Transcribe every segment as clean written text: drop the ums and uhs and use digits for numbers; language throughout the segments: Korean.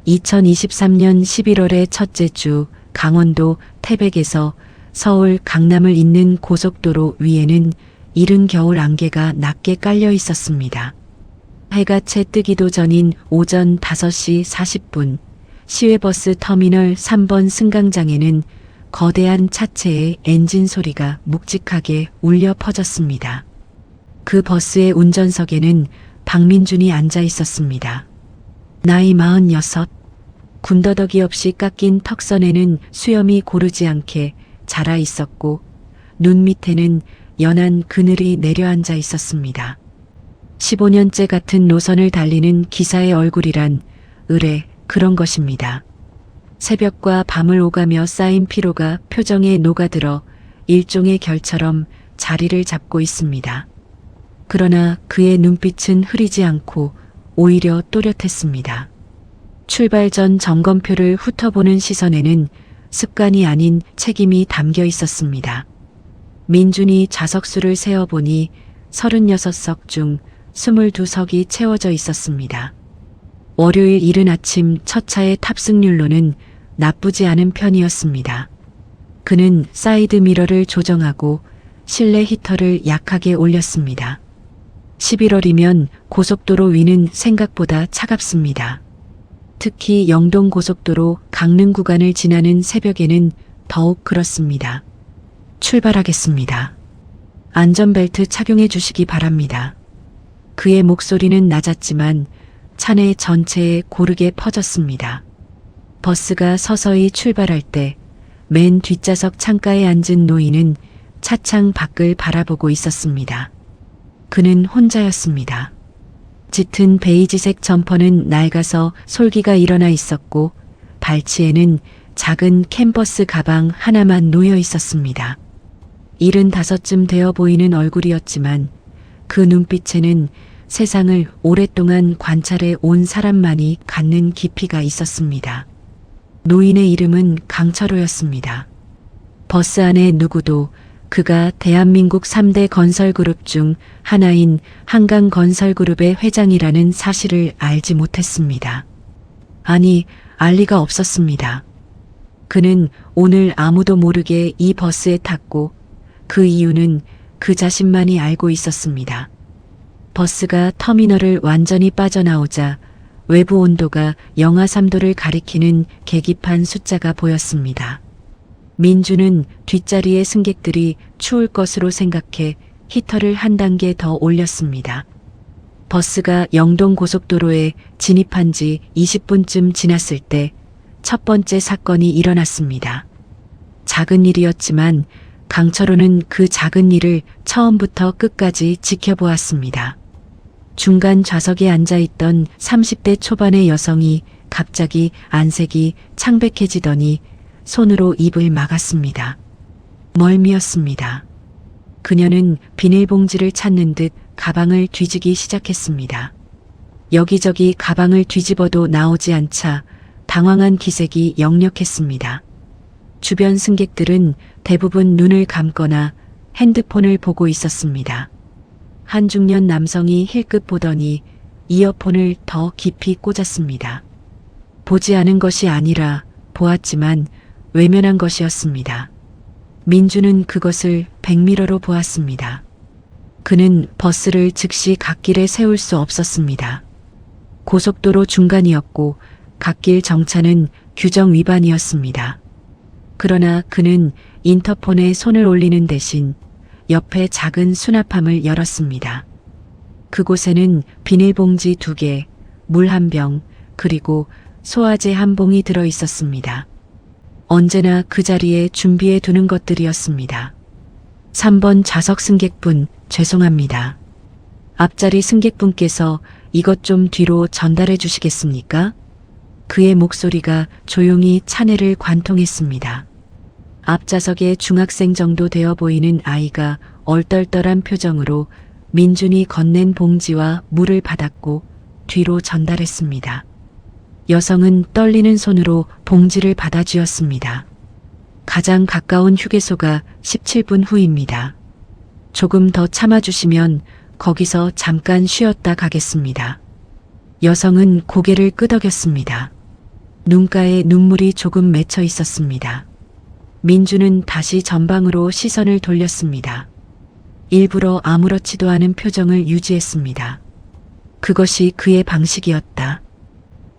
2023년 11월의 첫째 주 강원도 태백에서 서울 강남을 잇는 고속도로 위에는 이른 겨울 안개가 낮게 깔려 있었습니다. 해가 채 뜨기도 전인 오전 5시 40분 시외버스 터미널 3번 승강장에는 거대한 차체의 엔진 소리가 묵직하게 울려 퍼졌습니다. 그 버스의 운전석에는 박민준이 앉아 있었습니다. 나이 46. 군더더기 없이 깎인 턱선에는 수염이 고르지 않게 자라 있었고 눈 밑에는 연한 그늘이 내려앉아 있었습니다. 15년째 같은 노선을 달리는 기사의 얼굴이란 의례 그런 것입니다. 새벽과 밤을 오가며 쌓인 피로가 표정에 녹아들어 일종의 결처럼 자리를 잡고 있습니다. 그러나 그의 눈빛은 흐리지 않고 오히려 또렷했습니다. 출발 전 점검표를 훑어보는 시선에는 습관이 아닌 책임이 담겨 있었습니다. 민준이 좌석수를 세어보니 36석 중 22석이 채워져 있었습니다. 월요일 이른 아침 첫 차의 탑승률로는 나쁘지 않은 편이었습니다. 그는 사이드 미러를 조정하고 실내 히터를 약하게 올렸습니다. 11월이면 고속도로 위는 생각보다 차갑습니다. 특히 영동 고속도로 강릉 구간을 지나는 새벽에는 더욱 그렇습니다. 출발하겠습니다. 안전벨트 착용해 주시기 바랍니다. 그의 목소리는 낮았지만 차내 전체에 고르게 퍼졌습니다. 버스가 서서히 출발할 때 맨 뒷좌석 창가에 앉은 노인은 차창 밖을 바라보고 있었습니다. 그는 혼자였습니다. 짙은 베이지색 점퍼는 낡아서 솔기가 일어나 있었고 발치에는 작은 캔버스 가방 하나만 놓여 있었습니다. 75쯤 되어 보이는 얼굴이었지만 그 눈빛에는 세상을 오랫동안 관찰해 온 사람만이 갖는 깊이가 있었습니다. 노인의 이름은 강철호였습니다. 버스 안에 누구도 그가 대한민국 3대 건설그룹 중 하나인 한강건설그룹의 회장이라는 사실을 알지 못했습니다. 아니, 알 리가 없었습니다. 그는 오늘 아무도 모르게 이 버스에 탔고 그 이유는 그 자신만이 알고 있었습니다. 버스가 터미널을 완전히 빠져나오자 외부 온도가 영하 3도를 가리키는 계기판 숫자가 보였습니다. 민주는 뒷자리의 승객들이 추울 것으로 생각해 히터를 한 단계 더 올렸습니다. 버스가 영동 고속도로에 진입한 지 20분쯤 지났을 때 첫 번째 사건이 일어났습니다. 작은 일이었지만 강철호는 그 작은 일을 처음부터 끝까지 지켜보았습니다. 중간 좌석에 앉아있던 30대 초반의 여성이 갑자기 안색이 창백해지더니 손으로 입을 막았습니다. 멀미였습니다. 그녀는 비닐봉지를 찾는 듯 가방을 뒤지기 시작했습니다. 여기저기 가방을 뒤집어도 나오지 않자 당황한 기색이 역력했습니다. 주변 승객들은 대부분 눈을 감거나 핸드폰을 보고 있었습니다. 한 중년 남성이 힐끗 보더니 이어폰을 더 깊이 꽂았습니다. 보지 않은 것이 아니라 보았지만 외면한 것이었습니다. 민주는 그것을 백미러로 보았습니다. 그는 버스를 즉시 갓길에 세울 수 없었습니다. 고속도로 중간이었고 갓길 정차는 규정 위반이었습니다. 그러나 그는 인터폰에 손을 올리는 대신 옆에 작은 수납함을 열었습니다. 그곳에는 비닐봉지 2개, 물 1병, 그리고 소화제 1봉이 들어 있었습니다. 언제나 그 자리에 준비해 두는 것들이었습니다. 3번 좌석 승객분, 죄송합니다. 앞자리 승객분께서 이것 좀 뒤로 전달해 주시겠습니까? 그의 목소리가 조용히 차내를 관통했습니다. 앞좌석에 중학생 정도 되어 보이는 아이가 얼떨떨한 표정으로 민준이 건넨 봉지와 물을 받았고 뒤로 전달했습니다. 여성은 떨리는 손으로 봉지를 받아쥐었습니다. 가장 가까운 휴게소가 17분 후입니다. 조금 더 참아주시면 거기서 잠깐 쉬었다 가겠습니다. 여성은 고개를 끄덕였습니다. 눈가에 눈물이 조금 맺혀 있었습니다. 민주는 다시 전방으로 시선을 돌렸습니다. 일부러 아무렇지도 않은 표정을 유지했습니다. 그것이 그의 방식이었다.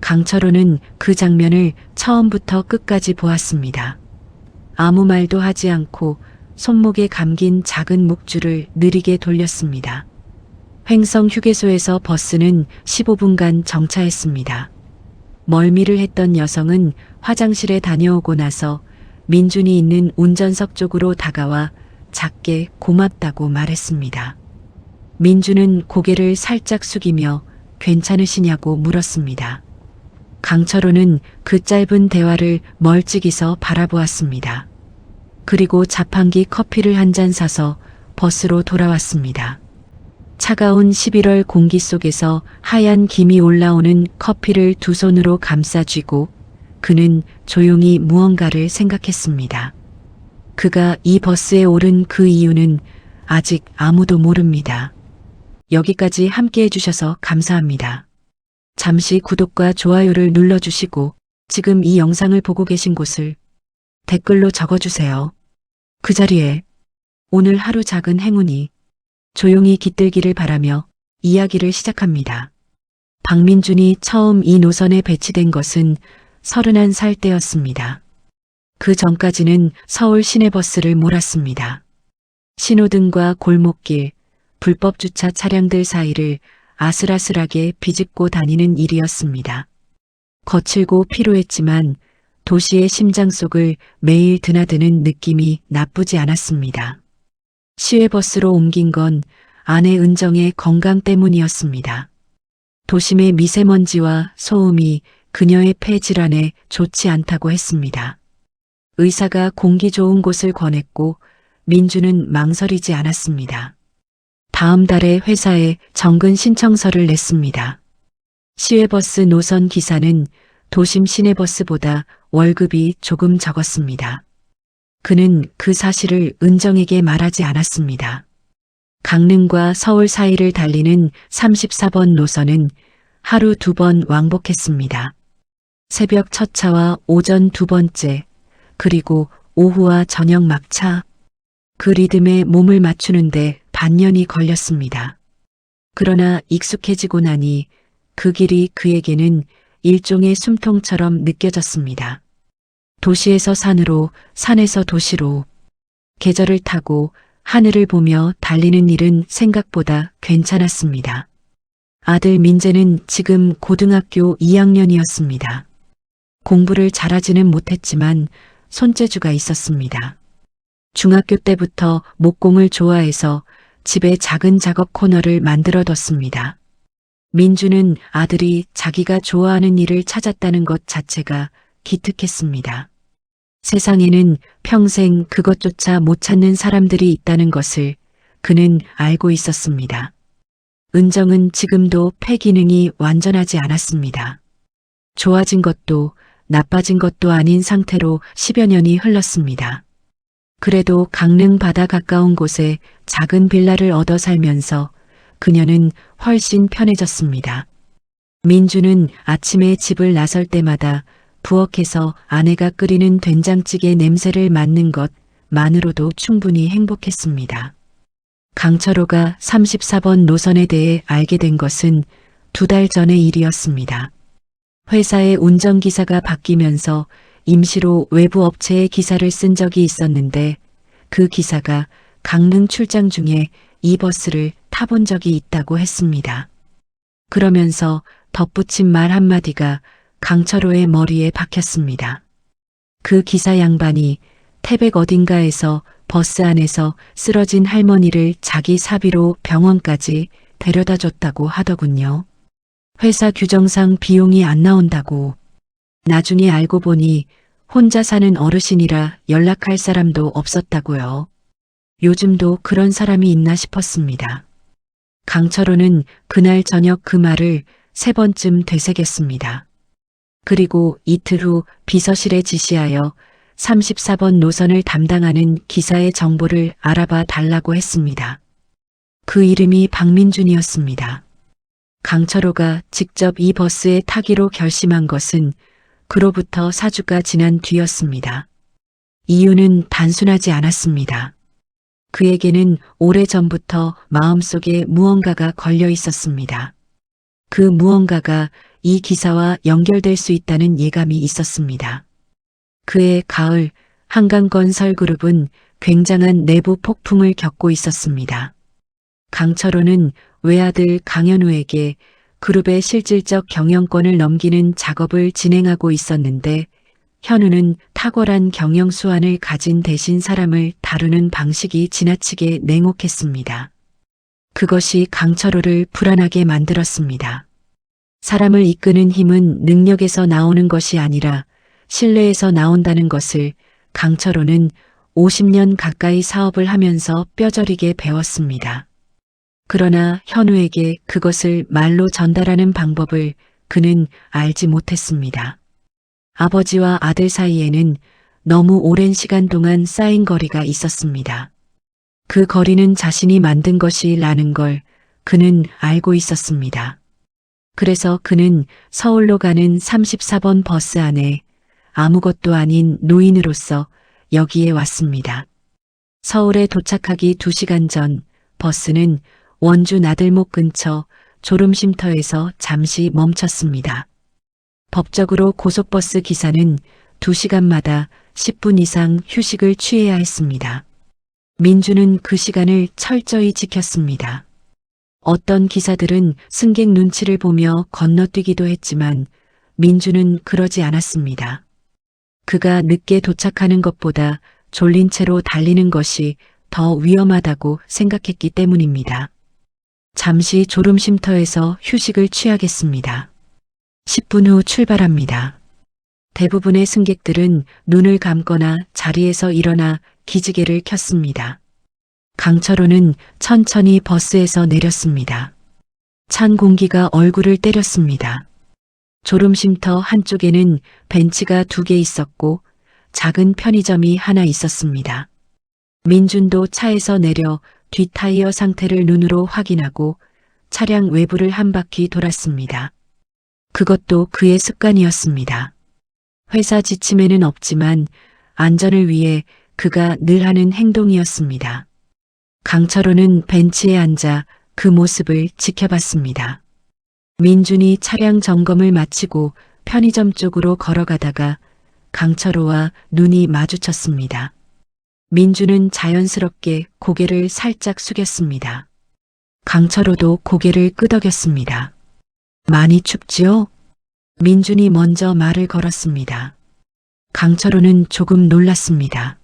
강철호는 그 장면을 처음부터 끝까지 보았습니다. 아무 말도 하지 않고 손목에 감긴 작은 목줄을 느리게 돌렸습니다. 횡성 휴게소에서 버스는 15분간 정차했습니다. 멀미를 했던 여성은 화장실에 다녀오고 나서 민준이 있는 운전석 쪽으로 다가와 작게 고맙다고 말했습니다. 민준은 고개를 살짝 숙이며 괜찮으시냐고 물었습니다. 강철호는 그 짧은 대화를 멀찍이서 바라보았습니다. 그리고 자판기 커피를 한 잔 사서 버스로 돌아왔습니다. 차가운 11월 공기 속에서 하얀 김이 올라오는 커피를 두 손으로 감싸 쥐고 그는 조용히 무언가를 생각했습니다. 그가 이 버스에 오른 그 이유는 아직 아무도 모릅니다. 여기까지 함께 해주셔서 감사합니다. 잠시 구독과 좋아요를 눌러주시고 지금 이 영상을 보고 계신 곳을 댓글로 적어주세요. 그 자리에 오늘 하루 작은 행운이 조용히 깃들기를 바라며 이야기를 시작합니다. 박민준이 처음 이 노선에 배치된 것은 31살 때였습니다. 그 전까지는 서울 시내버스를 몰았습니다. 신호등과 골목길, 불법 주차 차량들 사이를 아슬아슬하게 비집고 다니는 일이었습니다. 거칠고 피로했지만 도시의 심장 속을 매일 드나드는 느낌이 나쁘지 않았습니다. 시외버스로 옮긴 건 아내 은정의 건강 때문이었습니다. 도심의 미세먼지와 소음이 그녀의 폐 질환에 좋지 않다고 했습니다. 의사가 공기 좋은 곳을 권했고 민주는 망설이지 않았습니다. 다음 달에 회사에 정근 신청서를 냈습니다. 시외버스 노선 기사는 도심 시내버스보다 월급이 조금 적었습니다. 그는 그 사실을 은정에게 말하지 않았습니다. 강릉과 서울 사이를 달리는 34번 노선은 하루 2번 왕복했습니다. 새벽 첫 차와 오전 두 번째, 그리고 오후와 저녁 막차. 그 리듬에 몸을 맞추는데 반년이 걸렸습니다. 그러나 익숙해지고 나니 그 길이 그에게는 일종의 숨통처럼 느껴졌습니다. 도시에서 산으로, 산에서 도시로, 계절을 타고 하늘을 보며 달리는 일은 생각보다 괜찮았습니다. 아들 민재는 지금 고등학교 2학년이었습니다. 공부를 잘하지는 못했지만 손재주가 있었습니다. 중학교 때부터 목공을 좋아해서 집에 작은 작업 코너를 만들어뒀습니다. 민주는 아들이 자기가 좋아하는 일을 찾았다는 것 자체가 기특했습니다. 세상에는 평생 그것조차 못 찾는 사람들이 있다는 것을 그는 알고 있었습니다. 은정은 지금도 폐 기능이 완전하지 않았습니다. 좋아진 것도 나빠진 것도 아닌 상태로 10여 년이 흘렀습니다. 그래도 강릉 바다 가까운 곳에 작은 빌라를 얻어 살면서 그녀는 훨씬 편해졌습니다. 민주는 아침에 집을 나설 때마다 부엌에서 아내가 끓이는 된장찌개 냄새를 맡는 것만으로도 충분히 행복했습니다. 강철호가 34번 노선에 대해 알게 된 것은 2달 전의 일이었습니다. 회사의 운전기사가 바뀌면서 임시로 외부 업체의 기사를 쓴 적이 있었는데 그 기사가 강릉 출장 중에 이 버스를 타본 적이 있다고 했습니다. 그러면서 덧붙인 말 한마디가 강철호의 머리에 박혔습니다. 그 기사 양반이 태백 어딘가에서 버스 안에서 쓰러진 할머니를 자기 사비로 병원까지 데려다 줬다고 하더군요. 회사 규정상 비용이 안 나온다고. 나중에 알고 보니 혼자 사는 어르신이라 연락할 사람도 없었다고요. 요즘도 그런 사람이 있나 싶었습니다. 강철호는 그날 저녁 그 말을 3번쯤 되새겼습니다. 그리고 이틀 후 비서실에 지시하여 34번 노선을 담당하는 기사의 정보를 알아봐 달라고 했습니다. 그 이름이 박민준이었습니다. 강철호가 직접 이 버스에 타기로 결심한 것은 그로부터 4주가 지난 뒤였습니다. 이유는 단순하지 않았습니다. 그에게는 오래전부터 마음속에 무언가가 걸려 있었습니다. 그 무언가가 이 기사와 연결될 수 있다는 예감이 있었습니다. 그해 가을 한강건설그룹은 굉장한 내부 폭풍을 겪고 있었습니다. 강철호는 외아들 강현우에게 그룹의 실질적 경영권을 넘기는 작업을 진행하고 있었는데 현우는 탁월한 경영 수완을 가진 대신 사람을 다루는 방식이 지나치게 냉혹했습니다. 그것이 강철호를 불안하게 만들었습니다. 사람을 이끄는 힘은 능력에서 나오는 것이 아니라 신뢰에서 나온다는 것을 강철호는 50년 가까이 사업을 하면서 뼈저리게 배웠습니다. 그러나 현우에게 그것을 말로 전달하는 방법을 그는 알지 못했습니다. 아버지와 아들 사이에는 너무 오랜 시간 동안 쌓인 거리가 있었습니다. 그 거리는 자신이 만든 것이라는 걸 그는 알고 있었습니다. 그래서 그는 서울로 가는 34번 버스 안에 아무것도 아닌 노인으로서 여기에 왔습니다. 서울에 도착하기 2시간 전 버스는 원주 나들목 근처 졸음쉼터에서 잠시 멈췄습니다. 법적으로 고속버스 기사는 2시간마다 10분 이상 휴식을 취해야 했습니다. 민주는 그 시간을 철저히 지켰습니다. 어떤 기사들은 승객 눈치를 보며 건너뛰기도 했지만 민주는 그러지 않았습니다. 그가 늦게 도착하는 것보다 졸린 채로 달리는 것이 더 위험하다고 생각했기 때문입니다. 잠시 졸음쉼터에서 휴식을 취하겠습니다. 10분 후 출발합니다. 대부분의 승객들은 눈을 감거나 자리에서 일어나 기지개를 켰습니다. 강철호는 천천히 버스에서 내렸습니다. 찬 공기가 얼굴을 때렸습니다. 졸음쉼터 한쪽에는 벤치가 2개 있었고 작은 편의점이 하나 있었습니다. 민준도 차에서 내려 뒷타이어 상태를 눈으로 확인하고 차량 외부를 한 바퀴 돌았습니다. 그것도 그의 습관이었습니다. 회사 지침에는 없지만 안전을 위해 그가 늘 하는 행동이었습니다. 강철호는 벤치에 앉아 그 모습을 지켜봤습니다. 민준이 차량 점검을 마치고 편의점 쪽으로 걸어가다가 강철호와 눈이 마주쳤습니다. 민준은 자연스럽게 고개를 살짝 숙였습니다. 강철호도 고개를 끄덕였습니다. 많이 춥지요? 민준이 먼저 말을 걸었습니다. 강철호는 조금 놀랐습니다.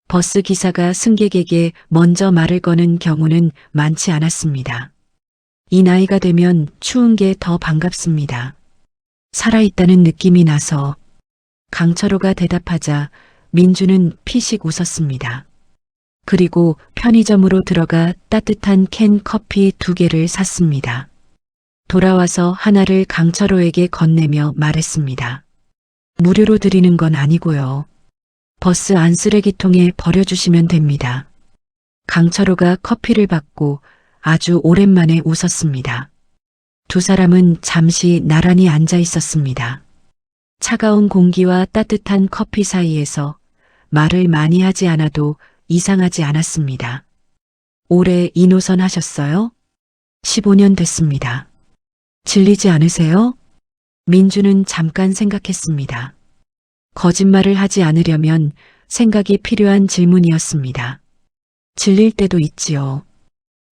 버스 기사가 승객에게 먼저 말을 거는 경우는 많지 않았습니다. 이 나이가 되면 추운 게 더 반갑습니다. 살아있다는 느낌이 나서. 강철호가 대답하자 민주는 피식 웃었습니다. 그리고 편의점으로 들어가 따뜻한 캔 커피 2개를 샀습니다. 돌아와서 하나를 강철호에게 건네며 말했습니다. 무료로 드리는 건 아니고요. 버스 안 쓰레기통에 버려주시면 됩니다. 강철호가 커피를 받고 아주 오랜만에 웃었습니다. 2 사람은 잠시 나란히 앉아 있었습니다. 차가운 공기와 따뜻한 커피 사이에서 말을 많이 하지 않아도 이상하지 않았습니다. 올해 이 노선 하셨어요? 15년 됐습니다. 질리지 않으세요? 민주는 잠깐 생각했습니다. 거짓말을 하지 않으려면 생각이 필요한 질문이었습니다. 질릴 때도 있지요.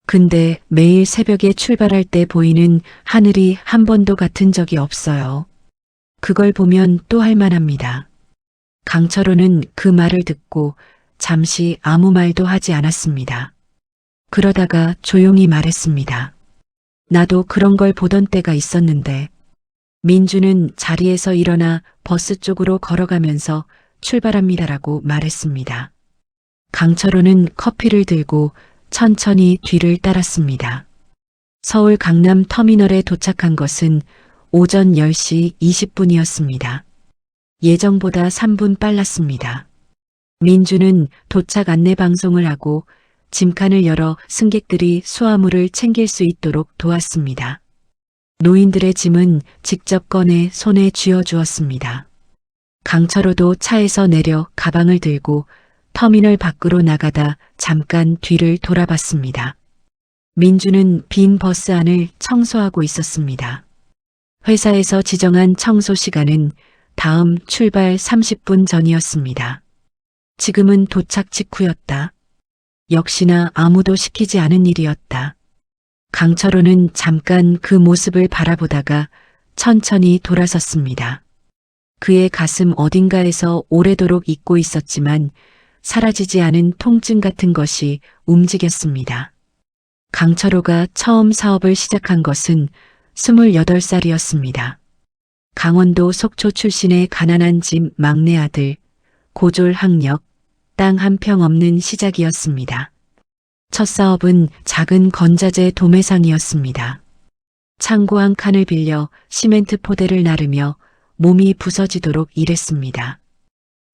근데 매일 새벽에 출발할 때 보이는 하늘이 한 번도 같은 적이 없어요. 그걸 보면 또 할만합니다. 강철호는 그 말을 듣고 잠시 아무 말도 하지 않았습니다. 그러다가 조용히 말했습니다. 나도 그런 걸 보던 때가 있었는데. 민주는 자리에서 일어나 버스 쪽으로 걸어가면서 출발합니다라고 말했습니다. 강철호는 커피를 들고 천천히 뒤를 따랐습니다. 서울 강남 터미널에 도착한 것은 오전 10시 20분이었습니다. 예정보다 3분 빨랐습니다. 민주는 도착 안내 방송을 하고 짐칸을 열어 승객들이 수화물을 챙길 수 있도록 도왔습니다. 노인들의 짐은 직접 꺼내 손에 쥐어 주었습니다. 강철호도 차에서 내려 가방을 들고 터미널 밖으로 나가다 잠깐 뒤를 돌아봤습니다. 민주는 빈 버스 안을 청소하고 있었습니다. 회사에서 지정한 청소 시간은 다음 출발 30분 전이었습니다. 지금은 도착 직후였다. 역시나 아무도 시키지 않은 일이었다. 강철호는 잠깐 그 모습을 바라보다가 천천히 돌아섰습니다. 그의 가슴 어딘가에서 오래도록 잊고 있었지만 사라지지 않은 통증 같은 것이 움직였습니다. 강철호가 처음 사업을 시작한 것은 28살이었습니다. 강원도 속초 출신의 가난한 집 막내 아들, 고졸 학력, 땅 한 평 없는 시작이었습니다. 첫 사업은 작은 건자재 도매상이었습니다. 창고 한 칸을 빌려 시멘트 포대를 나르며 몸이 부서지도록 일했습니다.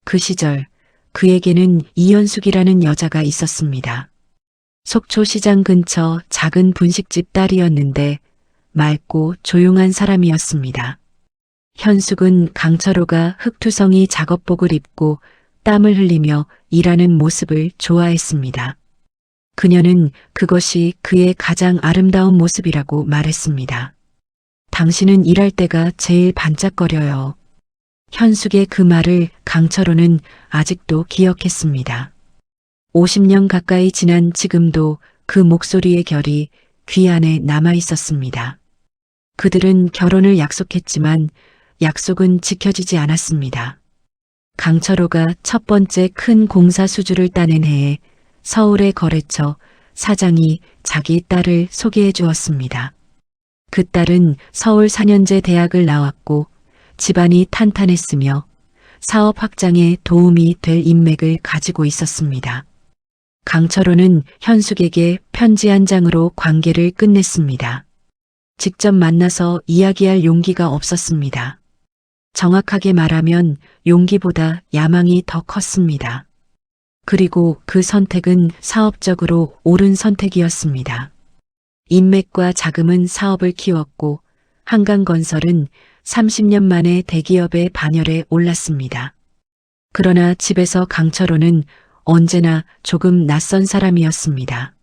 그 시절 그에게는 이연숙이라는 여자가 있었습니다. 속초시장 근처 작은 분식집 딸이었는데 맑고 조용한 사람이었습니다. 현숙은 강철호가 흑투성이 작업복을 입고 땀을 흘리며 일하는 모습을 좋아했습니다. 그녀는 그것이 그의 가장 아름다운 모습이라고 말했습니다. 당신은 일할 때가 제일 반짝거려요. 현숙의 그 말을 강철호는 아직도 기억했습니다. 50년 가까이 지난 지금도 그 목소리의 결이 귀 안에 남아 있었습니다. 그들은 결혼을 약속했지만 약속은 지켜지지 않았습니다. 강철호가 첫 번째 큰 공사 수주를 따낸 해에 서울의 거래처 사장이 자기 딸을 소개해 주었습니다. 그 딸은 서울 4년제 대학을 나왔고 집안이 탄탄했으며 사업 확장에 도움이 될 인맥을 가지고 있었습니다. 강철호는 현숙에게 편지 한 장으로 관계를 끝냈습니다. 직접 만나서 이야기할 용기가 없었습니다. 정확하게 말하면 용기보다 야망이 더 컸습니다. 그리고 그 선택은 사업적으로 옳은 선택이었습니다. 인맥과 자금은 사업을 키웠고 한강건설은 30년 만에 대기업의 반열에 올랐습니다. 그러나 집에서 강철호는 언제나 조금 낯선 사람이었습니다.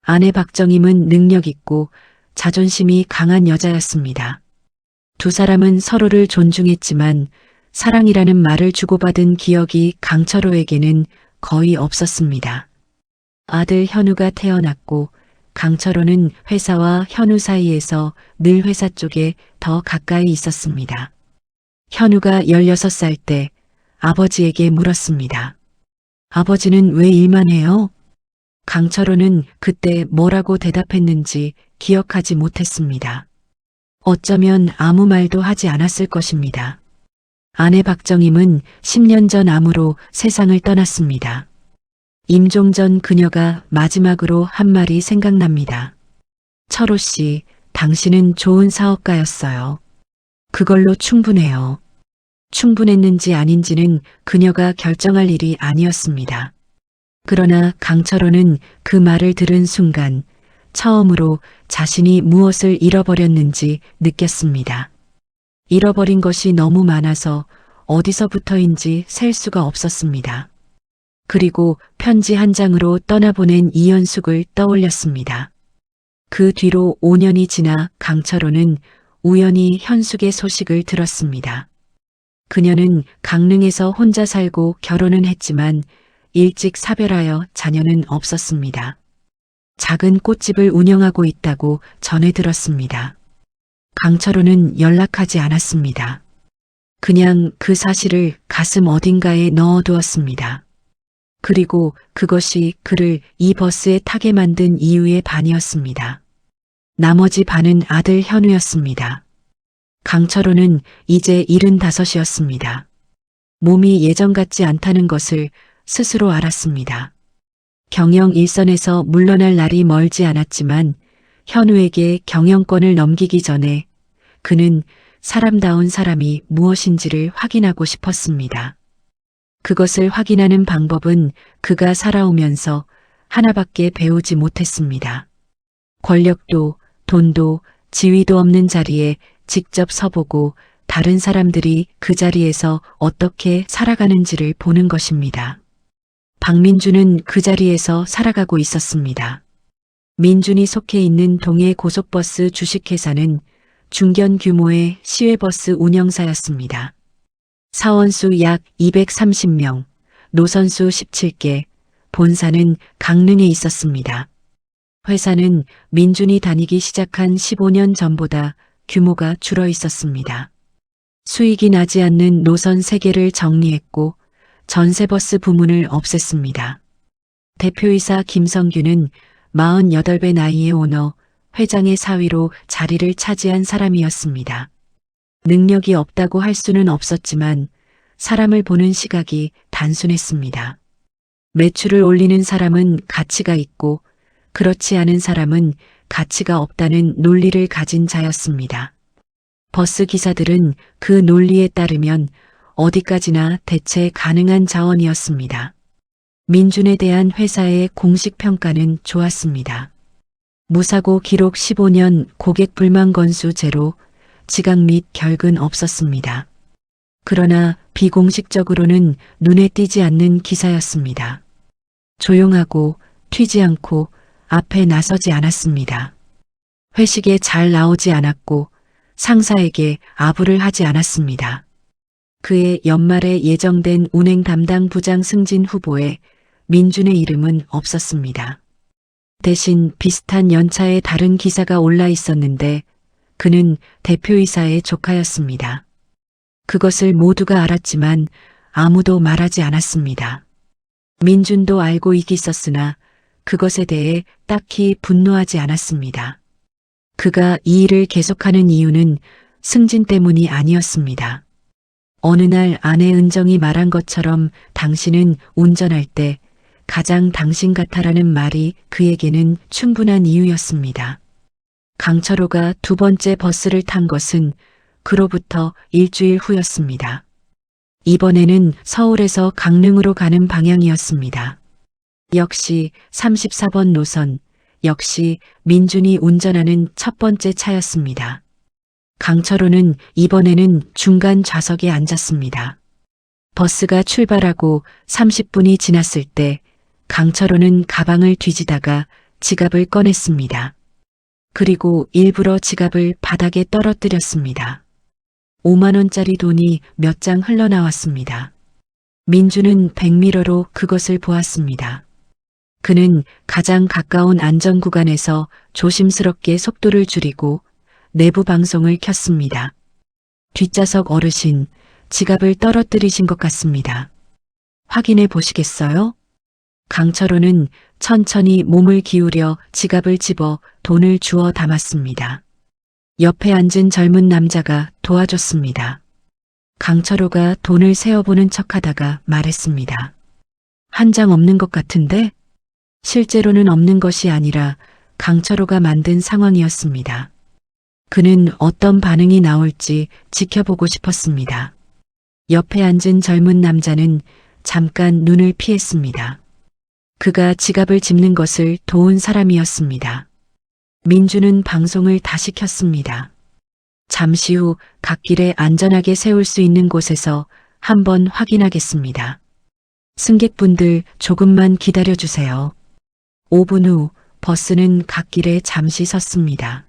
아내 박정임은 능력 있고 자존심이 강한 여자였습니다. 두 사람은 서로를 존중했지만 사랑이라는 말을 주고받은 기억이 강철호에게는 거의 없었습니다. 아들 현우가 태어났고 강철호는 회사와 현우 사이에서 늘 회사 쪽에 더 가까이 있었습니다. 현우가 16살 때 아버지에게 물었습니다. 아버지는 왜 일만 해요? 강철호는 그때 뭐라고 대답했는지 기억하지 못했습니다. 어쩌면 아무 말도 하지 않았을 것입니다. 아내 박정임은 10년 전 암으로 세상을 떠났습니다. 임종 전 그녀가 마지막으로 한 말이 생각납니다. 철호 씨, 당신은 좋은 사업가였어요. 그걸로 충분해요. 충분했는지 아닌지는 그녀가 결정할 일이 아니었습니다. 그러나 강철호는 그 말을 들은 순간 처음으로 자신이 무엇을 잃어버렸는지 느꼈습니다. 잃어버린 것이 너무 많아서 어디서부터인지 셀 수가 없었습니다. 그리고 편지 한 장으로 떠나보낸 이연숙을 떠올렸습니다. 그 뒤로 5년이 지나 강철호는 우연히 현숙의 소식을 들었습니다. 그녀는 강릉에서 혼자 살고 결혼은 했지만 일찍 사별하여 자녀는 없었습니다. 작은 꽃집을 운영하고 있다고 전해 들었습니다. 강철호는 연락하지 않았습니다. 그냥 그 사실을 가슴 어딘가에 넣어두었습니다. 그리고 그것이 그를 이 버스에 타게 만든 이유의 반이었습니다. 나머지 반은 아들 현우였습니다. 강철호는 이제 75이었습니다. 몸이 예전 같지 않다는 것을 스스로 알았습니다. 경영 일선에서 물러날 날이 멀지 않았지만 현우에게 경영권을 넘기기 전에 그는 사람다운 사람이 무엇인지를 확인하고 싶었습니다. 그것을 확인하는 방법은 그가 살아오면서 하나밖에 배우지 못했습니다. 권력도 돈도 지위도 없는 자리에 직접 서보고 다른 사람들이 그 자리에서 어떻게 살아가는지를 보는 것입니다. 박민준은 그 자리에서 살아가고 있었습니다. 민준이 속해 있는 동해 고속버스 주식회사는 중견 규모의 시외버스 운영사였습니다. 사원수 약 230명, 노선수 17개, 본사는 강릉에 있었습니다. 회사는 민준이 다니기 시작한 15년 전보다 규모가 줄어 있었습니다. 수익이 나지 않는 노선 3개를 정리했고 전세버스 부문을 없앴습니다. 대표이사 김성규는 48배 나이의 오너, 회장의 사위로 자리를 차지한 사람이었습니다. 능력이 없다고 할 수는 없었지만 사람을 보는 시각이 단순했습니다. 매출을 올리는 사람은 가치가 있고 그렇지 않은 사람은 가치가 없다는 논리를 가진 자였습니다. 버스 기사들은 그 논리에 따르면 어디까지나 대체 가능한 자원이었습니다. 민준에 대한 회사의 공식 평가는 좋았습니다. 무사고 기록 15년, 고객 불만 건수 제로, 지각 및 결근 없었습니다. 그러나 비공식적으로는 눈에 띄지 않는 기사였습니다. 조용하고 튀지 않고 앞에 나서지 않았습니다. 회식에 잘 나오지 않았고 상사에게 아부를 하지 않았습니다. 그의 연말에 예정된 운행 담당 부장 승진 후보에 민준의 이름은 없었습니다. 대신 비슷한 연차에 다른 기사가 올라 있었는데 그는 대표이사의 조카였습니다. 그것을 모두가 알았지만 아무도 말하지 않았습니다. 민준도 알고 있었으나 그것에 대해 딱히 분노하지 않았습니다. 그가 이 일을 계속하는 이유는 승진 때문이 아니었습니다. 어느 날 아내 은정이 말한 것처럼 당신은 운전할 때 가장 당신 같아라는 말이 그에게는 충분한 이유였습니다. 강철호가 2번째 버스를 탄 것은 그로부터 일주일 후였습니다. 이번에는 서울에서 강릉으로 가는 방향이었습니다. 역시 34번 노선, 역시 민준이 운전하는 첫 번째 차였습니다. 강철호는 이번에는 중간 좌석에 앉았습니다. 버스가 출발하고 30분이 지났을 때 강철호는 가방을 뒤지다가 지갑을 꺼냈습니다. 그리고 일부러 지갑을 바닥에 떨어뜨렸습니다. 5만 원짜리 돈이 몇 장 흘러나왔습니다. 민준은 백미러로 그것을 보았습니다. 그는 가장 가까운 안전구간에서 조심스럽게 속도를 줄이고 내부 방송을 켰습니다. 뒷좌석 어르신, 지갑을 떨어뜨리신 것 같습니다. 확인해 보시겠어요? 강철호는 천천히 몸을 기울여 지갑을 집어 돈을 주워 담았습니다. 옆에 앉은 젊은 남자가 도와줬습니다. 강철호가 돈을 세어보는 척하다가 말했습니다. 한 장 없는 것 같은데? 실제로는 없는 것이 아니라 강철호가 만든 상황이었습니다. 그는 어떤 반응이 나올지 지켜보고 싶었습니다. 옆에 앉은 젊은 남자는 잠깐 눈을 피했습니다. 그가 지갑을 집는 것을 도운 사람이었습니다. 민준은 방송을 다시 켰습니다. 잠시 후 갓길에 안전하게 세울 수 있는 곳에서 한번 확인하겠습니다. 승객분들 조금만 기다려주세요. 5분 후 버스는 갓길에 잠시 섰습니다.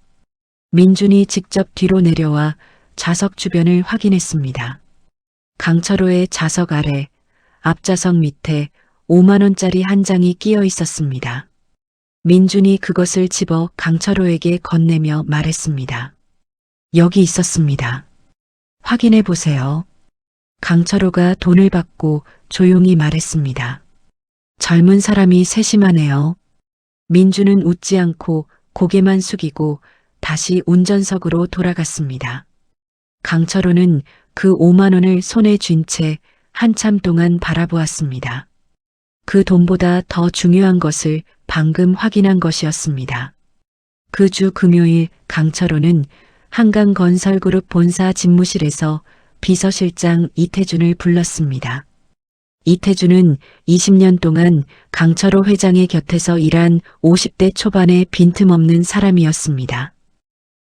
민준이 직접 뒤로 내려와 좌석 주변을 확인했습니다. 강철호의 좌석 아래, 앞좌석 밑에 5만 원짜리 한 장이 끼어 있었습니다. 민준이 그것을 집어 강철호에게 건네며 말했습니다. 여기 있었습니다. 확인해 보세요. 강철호가 돈을 받고 조용히 말했습니다. 젊은 사람이 세심하네요. 민준은 웃지 않고 고개만 숙이고 다시 운전석으로 돌아갔습니다. 강철호는 그 5만 원을 손에 쥔 채 한참 동안 바라보았습니다. 그 돈보다 더 중요한 것을 방금 확인한 것이었습니다. 그 주 금요일 강철호는 한강건설그룹 본사 집무실에서 비서실장 이태준을 불렀습니다. 이태준은 20년 동안 강철호 회장의 곁에서 일한 50대 초반의 빈틈없는 사람이었습니다.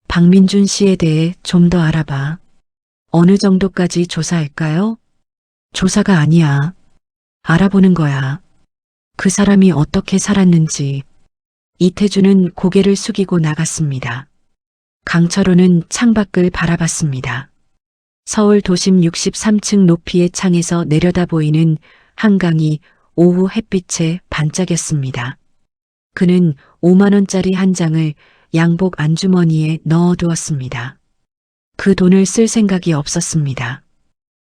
박민준 씨에 대해 좀 더 알아봐. 어느 정도까지 조사할까요? 조사가 아니야. 알아보는 거야. 그 사람이 어떻게 살았는지. 이태주는 고개를 숙이고 나갔습니다. 강철호는 창밖을 바라봤습니다. 서울 도심 63층 높이의 창에서 내려다 보이는 한강이 오후 햇빛에 반짝였습니다. 그는 5만 원짜리 한 장을 양복 안주머니에 넣어두었습니다. 그 돈을 쓸 생각이 없었습니다.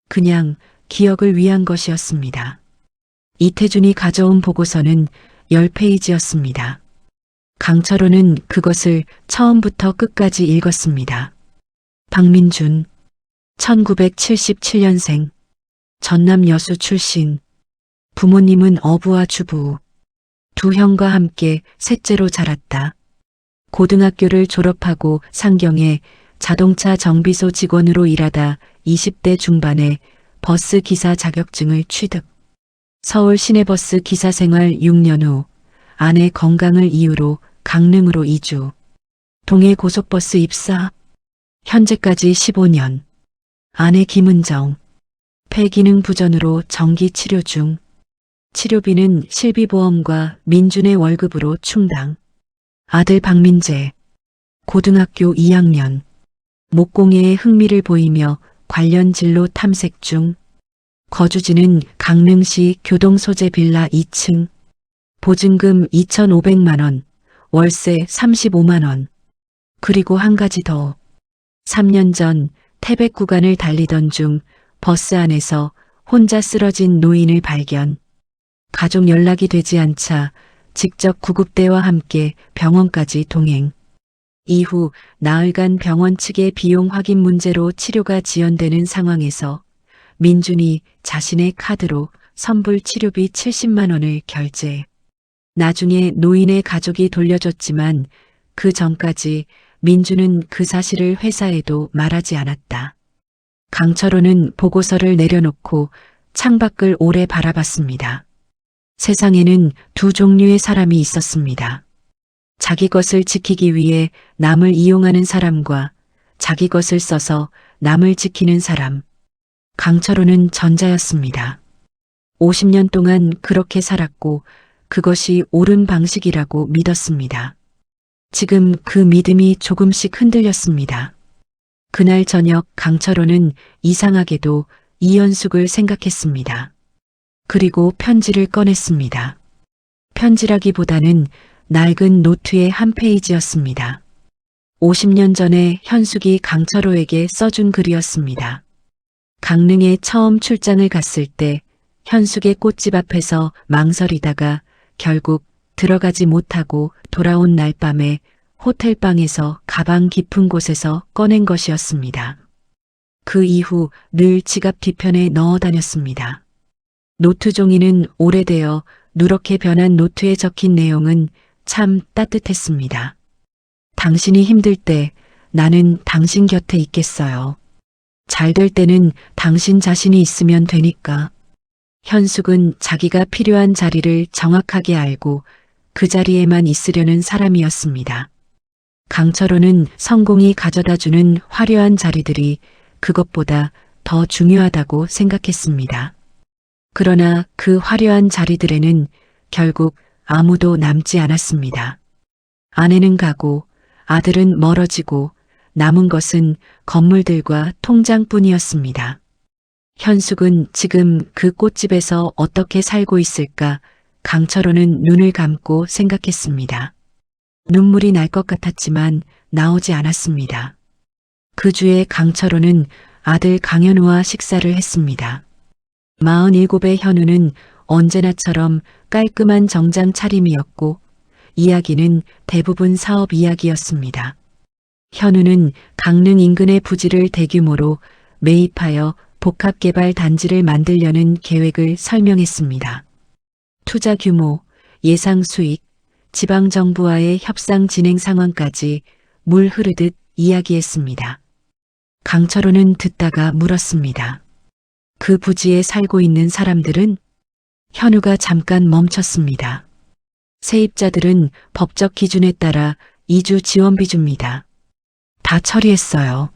그냥 기억을 위한 것이었습니다. 이태준이 가져온 보고서는 10페이지였습니다. 강철호는 그것을 처음부터 끝까지 읽었습니다. 박민준, 1977년생, 전남 여수 출신, 부모님은 어부와 주부, 두 형과 함께 셋째로 자랐다. 고등학교를 졸업하고 상경에 자동차 정비소 직원으로 일하다 20대 중반에 버스 기사 자격증을 취득. 서울 시내버스 기사 생활 6년 후 아내 건강을 이유로 강릉으로 이주. 동해 고속버스 입사. 현재까지 15년. 아내 김은정. 폐기능 부전으로 정기 치료 중. 치료비는 실비보험과 민준의 월급으로 충당. 아들 박민재. 고등학교 2학년. 목공예에 흥미를 보이며 관련 진로 탐색 중. 거주지는 강릉시 교동소재 빌라 2층. 보증금 2,500만 원. 월세 35만 원. 그리고 한 가지 더. 3년 전 태백 구간을 달리던 중 버스 안에서 혼자 쓰러진 노인을 발견. 가족 연락이 되지 않자 직접 구급대와 함께 병원까지 동행. 이후 나흘간 병원 측의 비용 확인 문제로 치료가 지연되는 상황에서 민준이 자신의 카드로 선불 치료비 70만 원을 결제. 나중에 노인의 가족이 돌려줬지만 그 전까지 민준은 그 사실을 회사에도 말하지 않았다. 강철호는 보고서를 내려놓고 창밖을 오래 바라봤습니다. 세상에는 두 종류의 사람이 있었습니다. 자기 것을 지키기 위해 남을 이용하는 사람과 자기 것을 써서 남을 지키는 사람. 강철호는 전자였습니다. 50년 동안 그렇게 살았고 그것이 옳은 방식이라고 믿었습니다. 지금 그 믿음이 조금씩 흔들렸습니다. 그날 저녁 강철호는 이상하게도 이현숙을 생각했습니다. 그리고 편지를 꺼냈습니다. 편지라기보다는 낡은 노트의 한 페이지였습니다. 50년 전에 현숙이 강철호에게 써준 글이었습니다. 강릉에 처음 출장을 갔을 때 현숙의 꽃집 앞에서 망설이다가 결국 들어가지 못하고 돌아온 날 밤에 호텔방에서 가방 깊은 곳에서 꺼낸 것이었습니다. 그 이후 늘 지갑 뒤편에 넣어 다녔습니다. 노트 종이는 오래되어 누렇게 변한 노트에 적힌 내용은 참 따뜻했습니다. 당신이 힘들 때 나는 당신 곁에 있겠어요. 잘 될 때는 당신 자신이 있으면 되니까. 현숙은 자기가 필요한 자리를 정확하게 알고 그 자리에만 있으려는 사람이었습니다. 강철호는 성공이 가져다주는 화려한 자리들이 그것보다 더 중요하다고 생각했습니다. 그러나 그 화려한 자리들에는 결국 아무도 남지 않았습니다. 아내는 가고 아들은 멀어지고 남은 것은 건물들과 통장뿐이었습니다. 현숙은 지금 그 꽃집에서 어떻게 살고 있을까 강철호는 눈을 감고 생각했습니다. 눈물이 날 것 같았지만 나오지 않았습니다. 그 주에 강철호는 아들 강현우와 식사를 했습니다. 47의 현우는 언제나처럼 깔끔한 정장 차림이었고 이야기는 대부분 사업 이야기였습니다. 현우는 강릉 인근의 부지를 대규모로 매입하여 복합개발 단지를 만들려는 계획을 설명했습니다. 투자 규모, 예상 수익, 지방정부와의 협상 진행 상황까지 물 흐르듯 이야기했습니다. 강철호는 듣다가 물었습니다. 그 부지에 살고 있는 사람들은? 현우가 잠깐 멈췄습니다. 세입자들은 법적 기준에 따라 이주 지원비 줍니다. 다 처리했어요.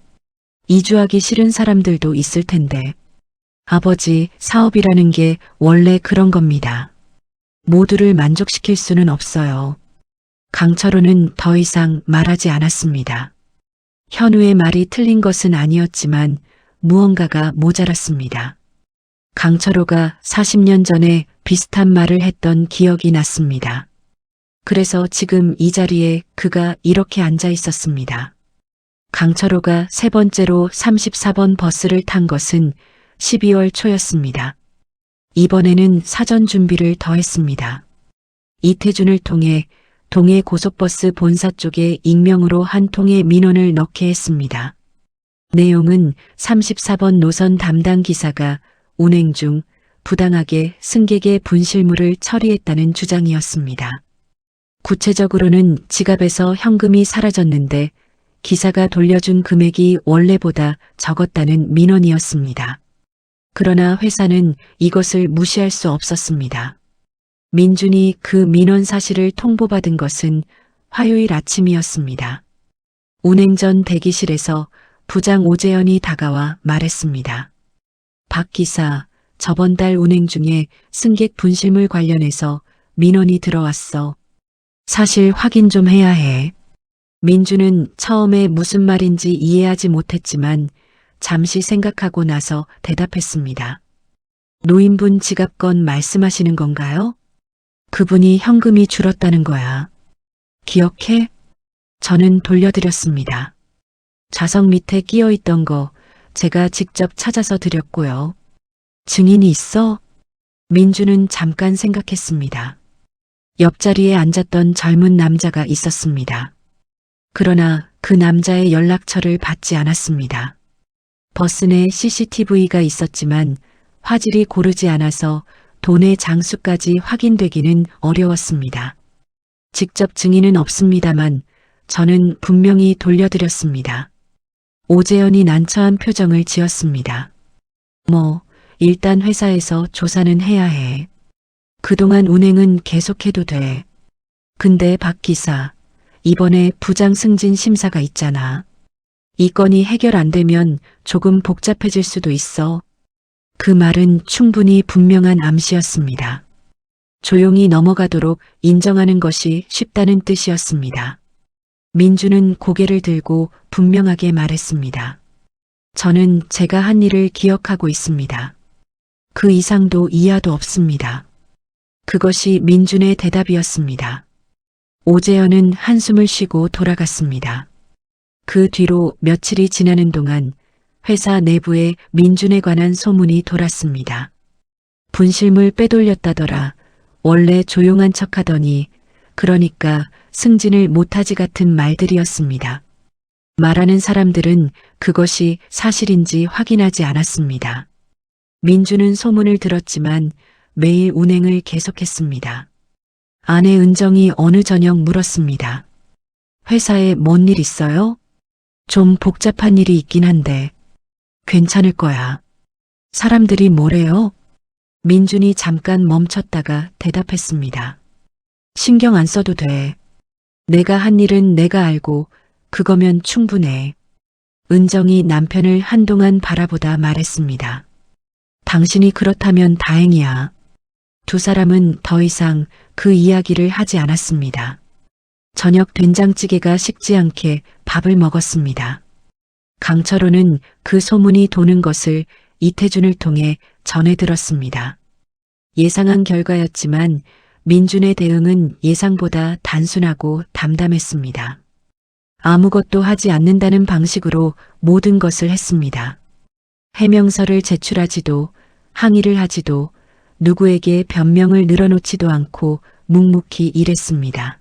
이주하기 싫은 사람들도 있을 텐데. 아버지, 사업이라는 게 원래 그런 겁니다. 모두를 만족시킬 수는 없어요. 강철호는 더 이상 말하지 않았습니다. 현우의 말이 틀린 것은 아니었지만 무언가가 모자랐습니다. 강철호가 40년 전에 비슷한 말을 했던 기억이 났습니다. 그래서 지금 이 자리에 그가 이렇게 앉아 있었습니다. 강철호가 세 번째로 34번 버스를 탄 것은 12월 초였습니다. 이번에는 사전 준비를 더 했습니다. 이태준을 통해 동해 고속버스 본사 쪽에 익명으로 한 통의 민원을 넣게 했습니다. 내용은 34번 노선 담당 기사가 운행 중 부당하게 승객의 분실물을 처리했다는 주장이었습니다. 구체적으로는 지갑에서 현금이 사라졌는데 기사가 돌려준 금액이 원래보다 적었다는 민원이었습니다. 그러나 회사는 이것을 무시할 수 없었습니다. 민준이 그 민원 사실을 통보받은 것은 화요일 아침이었습니다. 운행 전 대기실에서 부장 오재현이 다가와 말했습니다. 박 기사, 저번 달 운행 중에 승객 분실물 관련해서 민원이 들어왔어. 사실 확인 좀 해야 해. 민준은 처음에 무슨 말인지 이해하지 못했지만 잠시 생각하고 나서 대답했습니다. 노인분 지갑건 말씀하시는 건가요? 그분이 현금이 줄었다는 거야. 기억해? 저는 돌려드렸습니다. 좌석 밑에 끼어 있던 거 제가 직접 찾아서 드렸고요. 증인이 있어? 민주는 잠깐 생각했습니다. 옆자리에 앉았던 젊은 남자가 있었습니다. 그러나 그 남자의 연락처를 받지 않았습니다. 버스 내 CCTV가 있었지만 화질이 고르지 않아서 돈의 장수까지 확인되기는 어려웠습니다. 직접 증인은 없습니다만 저는 분명히 돌려드렸습니다. 오재현이 난처한 표정을 지었습니다. 일단 회사에서 조사는 해야 해. 그동안 운행은 계속해도 돼. 근데 박 기사, 이번에 부장 승진 심사가 있잖아. 이 건이 해결 안 되면 조금 복잡해질 수도 있어. 그 말은 충분히 분명한 암시였습니다. 조용히 넘어가도록 인정하는 것이 쉽다는 뜻이었습니다. 민주는 고개를 들고 분명하게 말했습니다. 저는 제가 한 일을 기억하고 있습니다. 그 이상도 이하도 없습니다. 그것이 민준의 대답이었습니다. 오재현은 한숨을 쉬고 돌아갔습니다. 그 뒤로 며칠이 지나는 동안 회사 내부에 민준에 관한 소문이 돌았습니다. 분실물 빼돌렸다더라. 원래 조용한 척하더니 그러니까 승진을 못하지 같은 말들이었습니다. 말하는 사람들은 그것이 사실인지 확인하지 않았습니다. 민주는 소문을 들었지만 매일 운행을 계속했습니다. 아내 은정이 어느 저녁 물었습니다. 회사에 뭔 일 있어요? 좀 복잡한 일이 있긴 한데 괜찮을 거야. 사람들이 뭐래요? 민준이 잠깐 멈췄다가 대답했습니다. 신경 안 써도 돼. 내가 한 일은 내가 알고 그거면 충분해. 은정이 남편을 한동안 바라보다 말했습니다. 당신이 그렇다면 다행이야. 두 사람은 더 이상 그 이야기를 하지 않았습니다. 저녁 된장찌개가 식지 않게 밥을 먹었습니다. 강철호는 그 소문이 도는 것을 이태준을 통해 전해 들었습니다. 예상한 결과였지만 민준의 대응은 예상보다 단순하고 담담했습니다. 아무것도 하지 않는다는 방식으로 모든 것을 했습니다. 해명서를 제출하지도 항의를 하지도 누구에게 변명을 늘어놓지도 않고 묵묵히 일했습니다.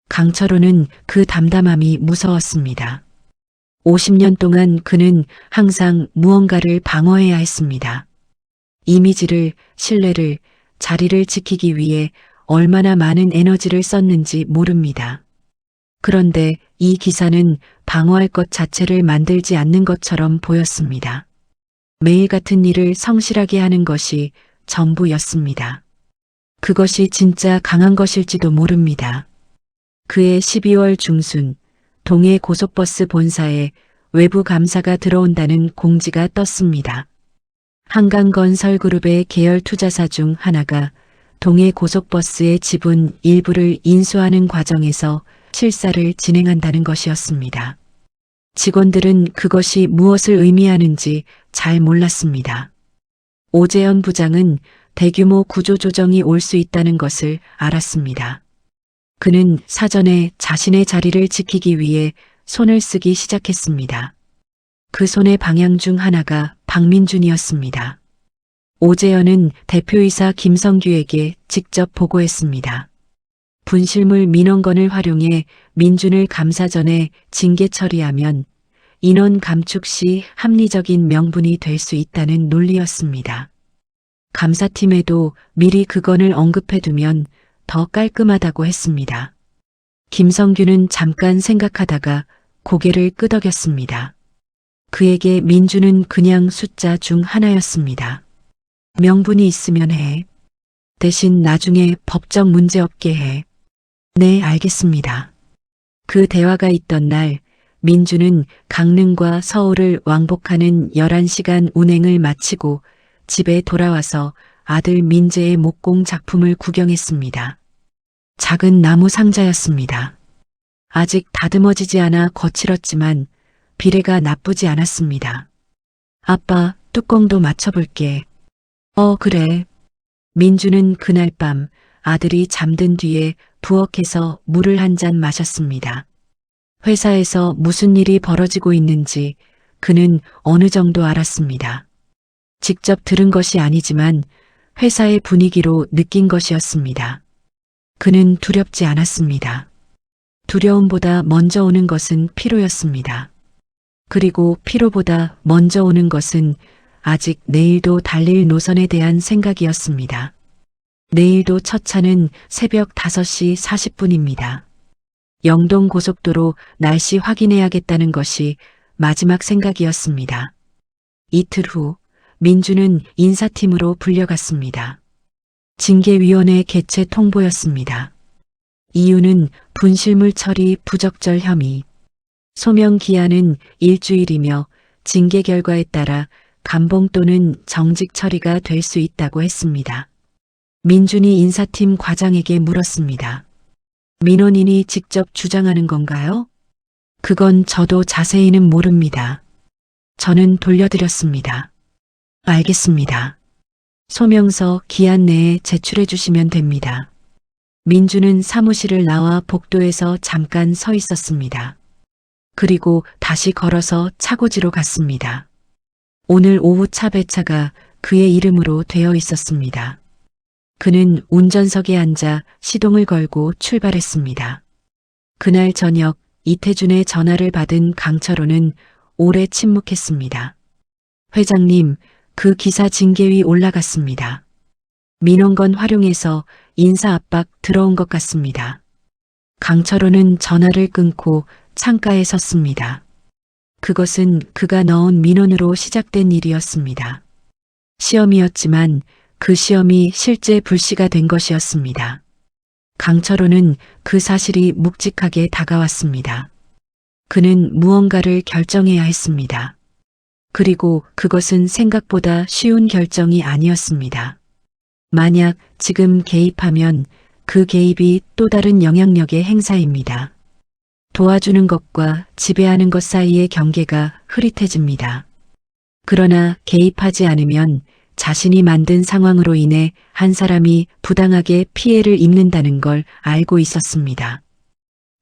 강철호는 그 담담함이 무서웠습니다. 50년 동안 그는 항상 무언가를 방어해야 했습니다. 이미지를, 신뢰를, 자리를 지키기 위해 얼마나 많은 에너지를 썼는지 모릅니다. 그런데 이 기사는 방어할 것 자체를 만들지 않는 것처럼 보였습니다. 매일 같은 일을 성실하게 하는 것이 전부였습니다. 그것이 진짜 강한 것일지도 모릅니다. 그해 12월 중순 동해 고속버스 본사에 외부 감사가 들어온다는 공지가 떴습니다. 한강건설그룹의 계열 투자사 중 하나가 동해 고속버스의 지분 일부를 인수하는 과정에서 실사를 진행한다는 것이었습니다. 직원들은 그것이 무엇을 의미하는지 잘 몰랐습니다. 오재현 부장은 대규모 구조조정이 올 수 있다는 것을 알았습니다. 그는 사전에 자신의 자리를 지키기 위해 손을 쓰기 시작했습니다. 그 손의 방향 중 하나가 박민준이었습니다. 오재현은 대표이사 김성규에게 직접 보고했습니다. 분실물 민원건을 활용해 민준을 감사 전에 징계 처리하면 인원 감축 시 합리적인 명분이 될 수 있다는 논리였습니다. 감사팀에도 미리 그 건을 언급해두면 더 깔끔하다고 했습니다. 김성규는 잠깐 생각하다가 고개를 끄덕였습니다. 그에게 민준은 그냥 숫자 중 하나였습니다. 명분이 있으면 해. 대신 나중에 법적 문제 없게 해. 네, 알겠습니다. 그 대화가 있던 날 민준은 강릉과 서울을 왕복하는 11시간 운행을 마치고 집에 돌아와서 아들 민재의 목공 작품을 구경했습니다. 작은 나무 상자였습니다. 아직 다듬어지지 않아 거칠었지만 비례가 나쁘지 않았습니다. 아빠, 뚜껑도 맞춰볼게. 그래. 민주는 그날 밤 아들이 잠든 뒤에 부엌에서 물을 한 잔 마셨습니다. 회사에서 무슨 일이 벌어지고 있는지 그는 어느 정도 알았습니다. 직접 들은 것이 아니지만 회사의 분위기로 느낀 것이었습니다. 그는 두렵지 않았습니다. 두려움보다 먼저 오는 것은 피로였습니다. 그리고 피로보다 먼저 오는 것은 아직 내일도 달릴 노선에 대한 생각이었습니다. 내일도 첫 차는 새벽 5시 40분입니다. 영동 고속도로 날씨 확인해야겠다는 것이 마지막 생각이었습니다. 이틀 후 민주는 인사팀으로 불려갔습니다. 징계위원회 개최 통보였습니다. 이유는 분실물 처리 부적절 혐의. 소명 기한은 일주일이며 징계 결과에 따라 감봉 또는 정직 처리가 될 수 있다고 했습니다. 민준이 인사팀 과장에게 물었습니다. 민원인이 직접 주장하는 건가요? 그건 저도 자세히는 모릅니다. 저는 돌려드렸습니다. 알겠습니다. 소명서 기한 내에 제출해 주시면 됩니다. 민주는 사무실을 나와 복도에서 잠깐 서 있었습니다. 그리고 다시 걸어서 차고지로 갔습니다. 오늘 오후 차 배차가 그의 이름으로 되어 있었습니다. 그는 운전석에 앉아 시동을 걸고 출발했습니다. 그날 저녁 이태준의 전화를 받은 강철호는 오래 침묵했습니다. 회장님, 그 기사 징계위 올라갔습니다. 민원건 활용해서 인사 압박 들어온 것 같습니다. 강철호는 전화를 끊고 창가에 섰습니다. 그것은 그가 넣은 민원으로 시작된 일이었습니다. 시험이었지만 그 시험이 실제 불씨가 된 것이었습니다. 강철호는 그 사실이 묵직하게 다가왔습니다. 그는 무언가를 결정해야 했습니다. 그리고 그것은 생각보다 쉬운 결정이 아니었습니다. 만약 지금 개입하면 그 개입이 또 다른 영향력의 행사입니다. 도와주는 것과 지배하는 것 사이의 경계가 흐릿해집니다. 그러나 개입하지 않으면 자신이 만든 상황으로 인해 한 사람이 부당하게 피해를 입는다는 걸 알고 있었습니다.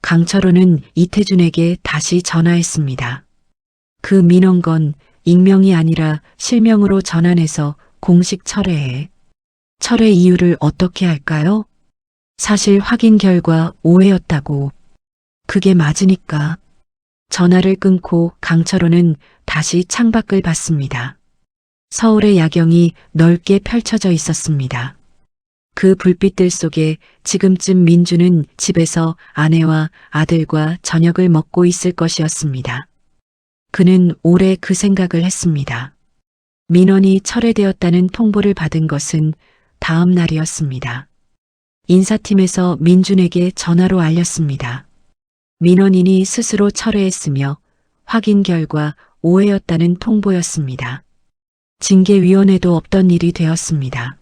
강철호는 이태준에게 다시 전화했습니다. 그 민원건 익명이 아니라 실명으로 전환해서 공식 철회해. 철회 이유를 어떻게 할까요? 사실 확인 결과 오해였다고. 그게 맞으니까. 전화를 끊고 강철호는 다시 창밖을 봤습니다. 서울의 야경이 넓게 펼쳐져 있었습니다. 그 불빛들 속에 지금쯤 민주는 집에서 아내와 아들과 저녁을 먹고 있을 것이었습니다. 그는 오래 그 생각을 했습니다. 민원이 철회되었다는 통보를 받은 것은 다음 날이었습니다. 인사팀에서 민준에게 전화로 알렸습니다. 민원인이 스스로 철회했으며 확인 결과 오해였다는 통보였습니다. 징계위원회도 없던 일이 되었습니다.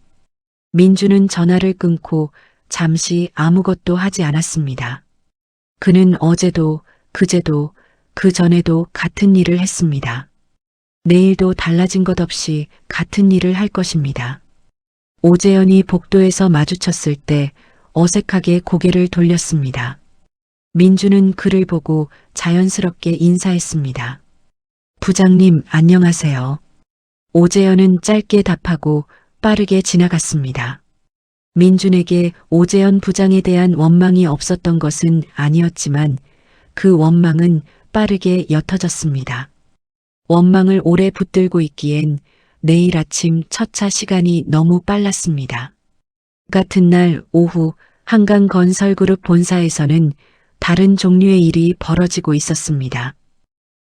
민주는 전화를 끊고 잠시 아무것도 하지 않았습니다. 그는 어제도, 그제도, 그 전에도 같은 일을 했습니다. 내일도 달라진 것 없이 같은 일을 할 것입니다. 오재현이 복도에서 마주쳤을 때 어색하게 고개를 돌렸습니다. 민주는 그를 보고 자연스럽게 인사했습니다. 부장님, 안녕하세요. 오재현은 짧게 답하고 빠르게 지나갔습니다. 민준에게 오재현 부장에 대한 원망이 없었던 것은 아니었지만 그 원망은 빠르게 옅어졌습니다. 원망을 오래 붙들고 있기엔 내일 아침 첫차 시간이 너무 빨랐습니다. 같은 날 오후 한강건설그룹 본사에서는 다른 종류의 일이 벌어지고 있었습니다.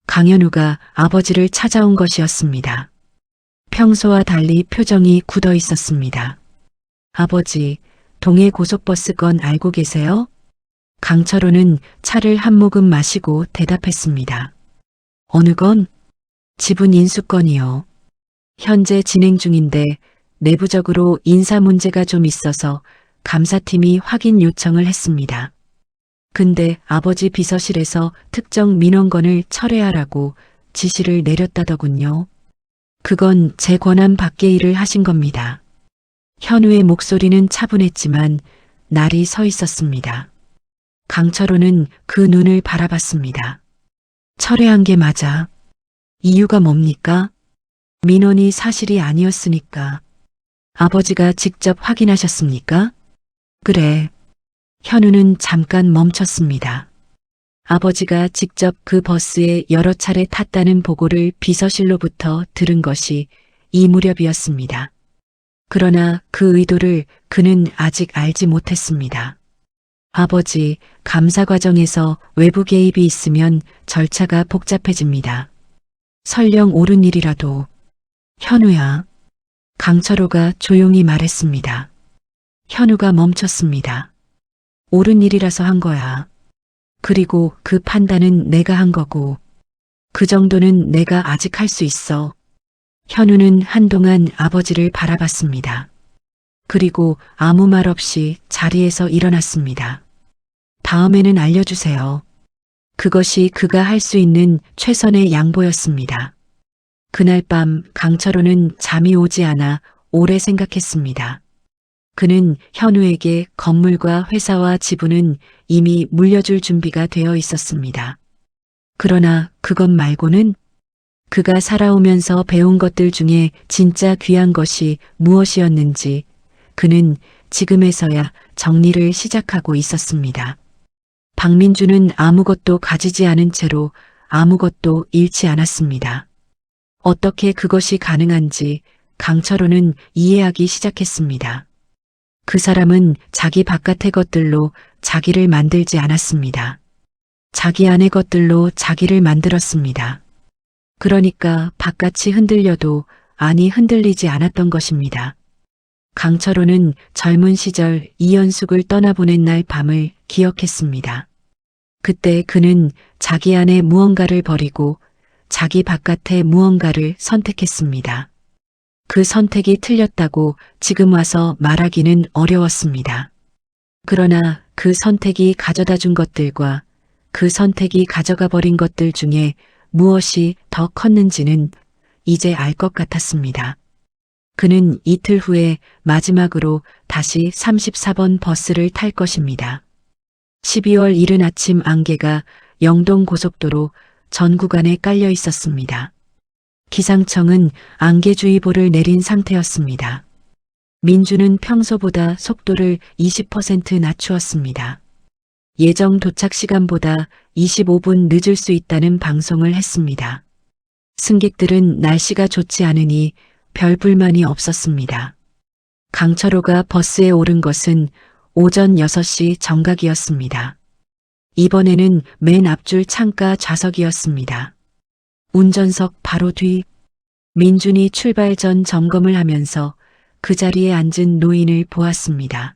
강현우가 아버지를 찾아온 것이었습니다. 평소와 달리 표정이 굳어 있었습니다. 아버지, 동해 고속버스 건 알고 계세요? 강철호는 차를 한 모금 마시고 대답했습니다. 어느 건? 지분 인수건이요. 현재 진행 중인데 내부적으로 인사 문제가 좀 있어서 감사팀이 확인 요청을 했습니다. 근데 아버지 비서실에서 특정 민원건을 철회하라고 지시를 내렸다더군요. 그건 제 권한 밖의 일을 하신 겁니다. 현우의 목소리는 차분했지만 날이 서 있었습니다. 강철호는 그 눈을 바라봤습니다. 철회한 게 맞아. 이유가 뭡니까? 민원이 사실이 아니었으니까. 아버지가 직접 확인하셨습니까? 그래. 현우는 잠깐 멈췄습니다. 아버지가 직접 그 버스에 여러 차례 탔다는 보고를 비서실로부터 들은 것이 이 무렵이었습니다. 그러나 그 의도를 그는 아직 알지 못했습니다. 아버지, 감사 과정에서 외부 개입이 있으면 절차가 복잡해집니다. 설령 옳은 일이라도. 현우야. 강철호가 조용히 말했습니다. 현우가 멈췄습니다. 옳은 일이라서 한 거야. 그리고 그 판단은 내가 한 거고 그 정도는 내가 아직 할 수 있어. 현우는 한동안 아버지를 바라봤습니다. 그리고 아무 말 없이 자리에서 일어났습니다. 다음에는 알려주세요. 그것이 그가 할 수 있는 최선의 양보였습니다. 그날 밤 강철호는 잠이 오지 않아 오래 생각했습니다. 그는 현우에게 건물과 회사와 지분은 이미 물려줄 준비가 되어 있었습니다. 그러나 그것 말고는 그가 살아오면서 배운 것들 중에 진짜 귀한 것이 무엇이었는지 그는 지금에서야 정리를 시작하고 있었습니다. 박민주는 아무것도 가지지 않은 채로 아무것도 잃지 않았습니다. 어떻게 그것이 가능한지 강철호는 이해하기 시작했습니다. 그 사람은 자기 바깥의 것들로 자기를 만들지 않았습니다. 자기 안의 것들로 자기를 만들었습니다. 그러니까 바깥이 흔들려도 안이 흔들리지 않았던 것입니다. 강철호는 젊은 시절 이연숙을 떠나보낸 날 밤을 기억했습니다. 그때 그는 자기 안에 무언가를 버리고 자기 바깥의 무언가를 선택했습니다. 그 선택이 틀렸다고 지금 와서 말하기는 어려웠습니다. 그러나 그 선택이 가져다 준 것들과 그 선택이 가져가 버린 것들 중에 무엇이 더 컸는지는 이제 알 것 같았습니다. 그는 이틀 후에 마지막으로 다시 34번 버스를 탈 것입니다. 12월 이른 아침 안개가 영동 고속도로 전 구간에 깔려 있었습니다. 기상청은 안개주의보를 내린 상태였습니다. 민주는 평소보다 속도를 20% 낮추었습니다. 예정 도착 시간보다 25분 늦을 수 있다는 방송을 했습니다. 승객들은 날씨가 좋지 않으니 별 불만이 없었습니다. 강철호가 버스에 오른 것은 오전 6시 정각이었습니다. 이번에는 맨 앞줄 창가 좌석이었습니다. 운전석 바로 뒤. 민준이 출발 전 점검을 하면서 그 자리에 앉은 노인을 보았습니다.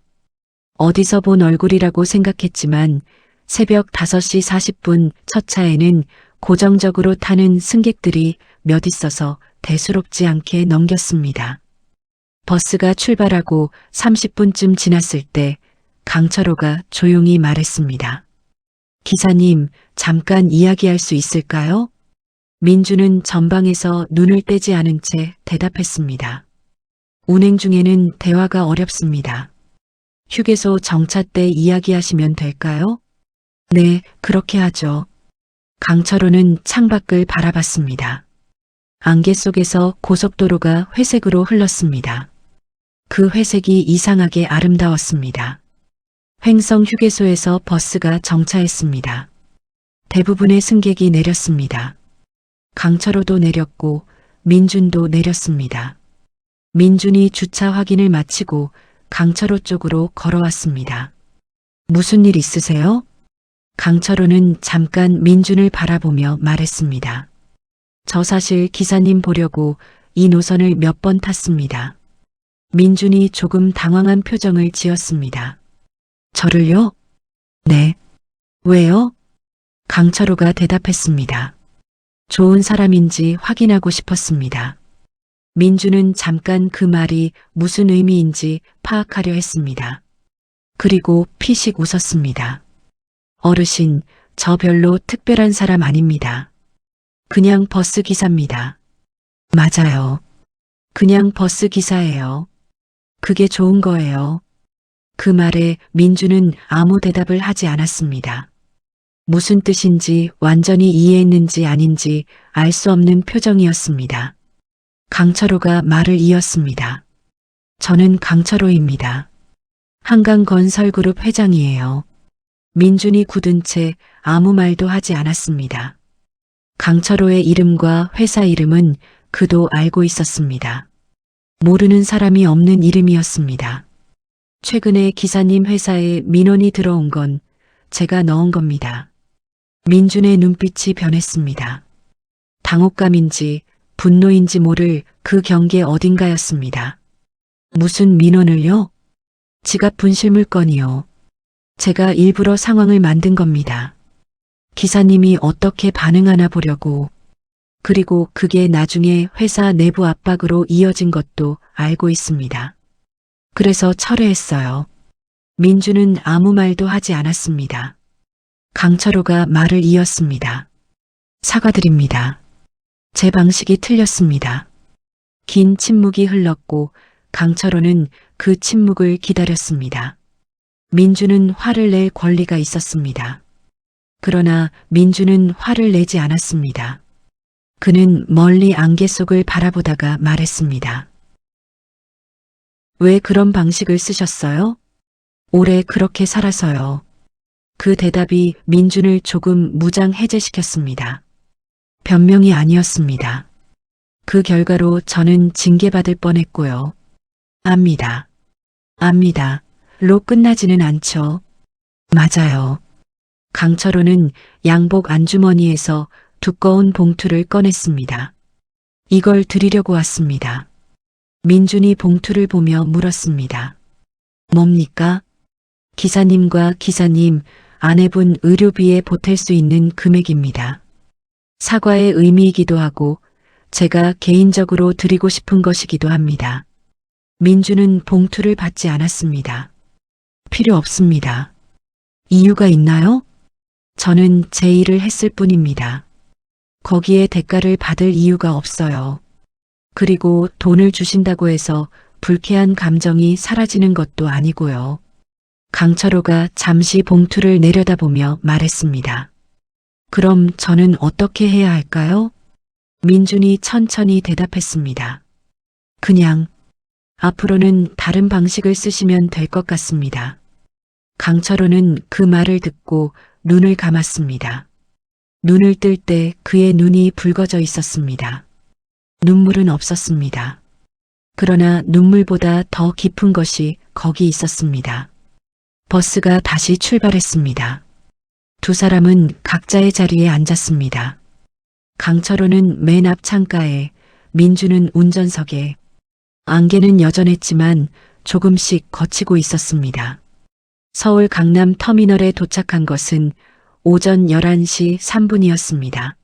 어디서 본 얼굴이라고 생각했지만 새벽 5시 40분 첫 차에는 고정적으로 타는 승객들이 몇 있어서 대수롭지 않게 넘겼습니다. 버스가 출발하고 30분쯤 지났을 때 강철호가 조용히 말했습니다. 기사님, 잠깐 이야기할 수 있을까요? 민주는 전방에서 눈을 떼지 않은 채 대답했습니다. 운행 중에는 대화가 어렵습니다. 휴게소 정차 때 이야기하시면 될까요? 네, 그렇게 하죠. 강철호는 창밖을 바라봤습니다. 안개 속에서 고속도로가 회색으로 흘렀습니다. 그 회색이 이상하게 아름다웠습니다. 횡성 휴게소에서 버스가 정차했습니다. 대부분의 승객이 내렸습니다. 강철호도 내렸고 민준도 내렸습니다. 민준이 주차 확인을 마치고 강철호 쪽으로 걸어왔습니다. 무슨 일 있으세요? 강철호는 잠깐 민준을 바라보며 말했습니다. 저 사실 기사님 보려고 이 노선을 몇 번 탔습니다. 민준이 조금 당황한 표정을 지었습니다. 저를요? 네. 왜요? 강철호가 대답했습니다. 좋은 사람인지 확인하고 싶었습니다. 민준은 잠깐 그 말이 무슨 의미인지 파악하려 했습니다. 그리고 피식 웃었습니다. 어르신, 저 별로 특별한 사람 아닙니다. 그냥 버스 기사입니다. 맞아요. 그냥 버스 기사예요. 그게 좋은 거예요. 그 말에 민주는 아무 대답을 하지 않았습니다. 무슨 뜻인지 완전히 이해했는지 아닌지 알 수 없는 표정이었습니다. 강철호가 말을 이었습니다. 저는 강철호입니다. 한강건설그룹 회장이에요. 민준이 굳은 채 아무 말도 하지 않았습니다. 강철호의 이름과 회사 이름은 그도 알고 있었습니다. 모르는 사람이 없는 이름이었습니다. 최근에 기사님 회사에 민원이 들어온 건 제가 넣은 겁니다. 민준의 눈빛이 변했습니다. 당혹감인지 분노인지 모를 그 경계 어딘가였습니다. 무슨 민원을요? 지갑 분실 물건이요. 제가 일부러 상황을 만든 겁니다. 기사님이 어떻게 반응하나 보려고. 그리고 그게 나중에 회사 내부 압박으로 이어진 것도 알고 있습니다. 그래서 철회했어요. 민주는 아무 말도 하지 않았습니다. 강철호가 말을 이었습니다. 사과드립니다. 제 방식이 틀렸습니다. 긴 침묵이 흘렀고 강철호는 그 침묵을 기다렸습니다. 민주는 화를 낼 권리가 있었습니다. 그러나 민주는 화를 내지 않았습니다. 그는 멀리 안개 속을 바라보다가 말했습니다. 왜 그런 방식을 쓰셨어요? 오래 그렇게 살아서요. 그 대답이 민준을 조금 무장해제시켰습니다. 변명이 아니었습니다. 그 결과로 저는 징계받을 뻔했고요. 압니다. 압니다. 로 끝나지는 않죠. 맞아요. 강철호는 양복 안주머니에서 두꺼운 봉투를 꺼냈습니다. 이걸 드리려고 왔습니다. 민준이 봉투를 보며 물었습니다. 뭡니까? 기사님과 기사님, 아내분 의료비에 보탤 수 있는 금액입니다. 사과의 의미이기도 하고 제가 개인적으로 드리고 싶은 것이기도 합니다. 민준은 봉투를 받지 않았습니다. 필요 없습니다. 이유가 있나요? 저는 제 일을 했을 뿐입니다. 거기에 대가를 받을 이유가 없어요. 그리고 돈을 주신다고 해서 불쾌한 감정이 사라지는 것도 아니고요. 강철호가 잠시 봉투를 내려다보며 말했습니다. 그럼 저는 어떻게 해야 할까요? 민준이 천천히 대답했습니다. 그냥 앞으로는 다른 방식을 쓰시면 될 것 같습니다. 강철호는 그 말을 듣고 눈을 감았습니다. 눈을 뜰 때 그의 눈이 붉어져 있었습니다. 눈물은 없었습니다. 그러나 눈물보다 더 깊은 것이 거기 있었습니다. 버스가 다시 출발했습니다. 두 사람은 각자의 자리에 앉았습니다. 강철호는 맨 앞 창가에, 민주는 운전석에. 안개는 여전했지만 조금씩 걷히고 있었습니다. 서울 강남 터미널에 도착한 것은 오전 11시 3분이었습니다.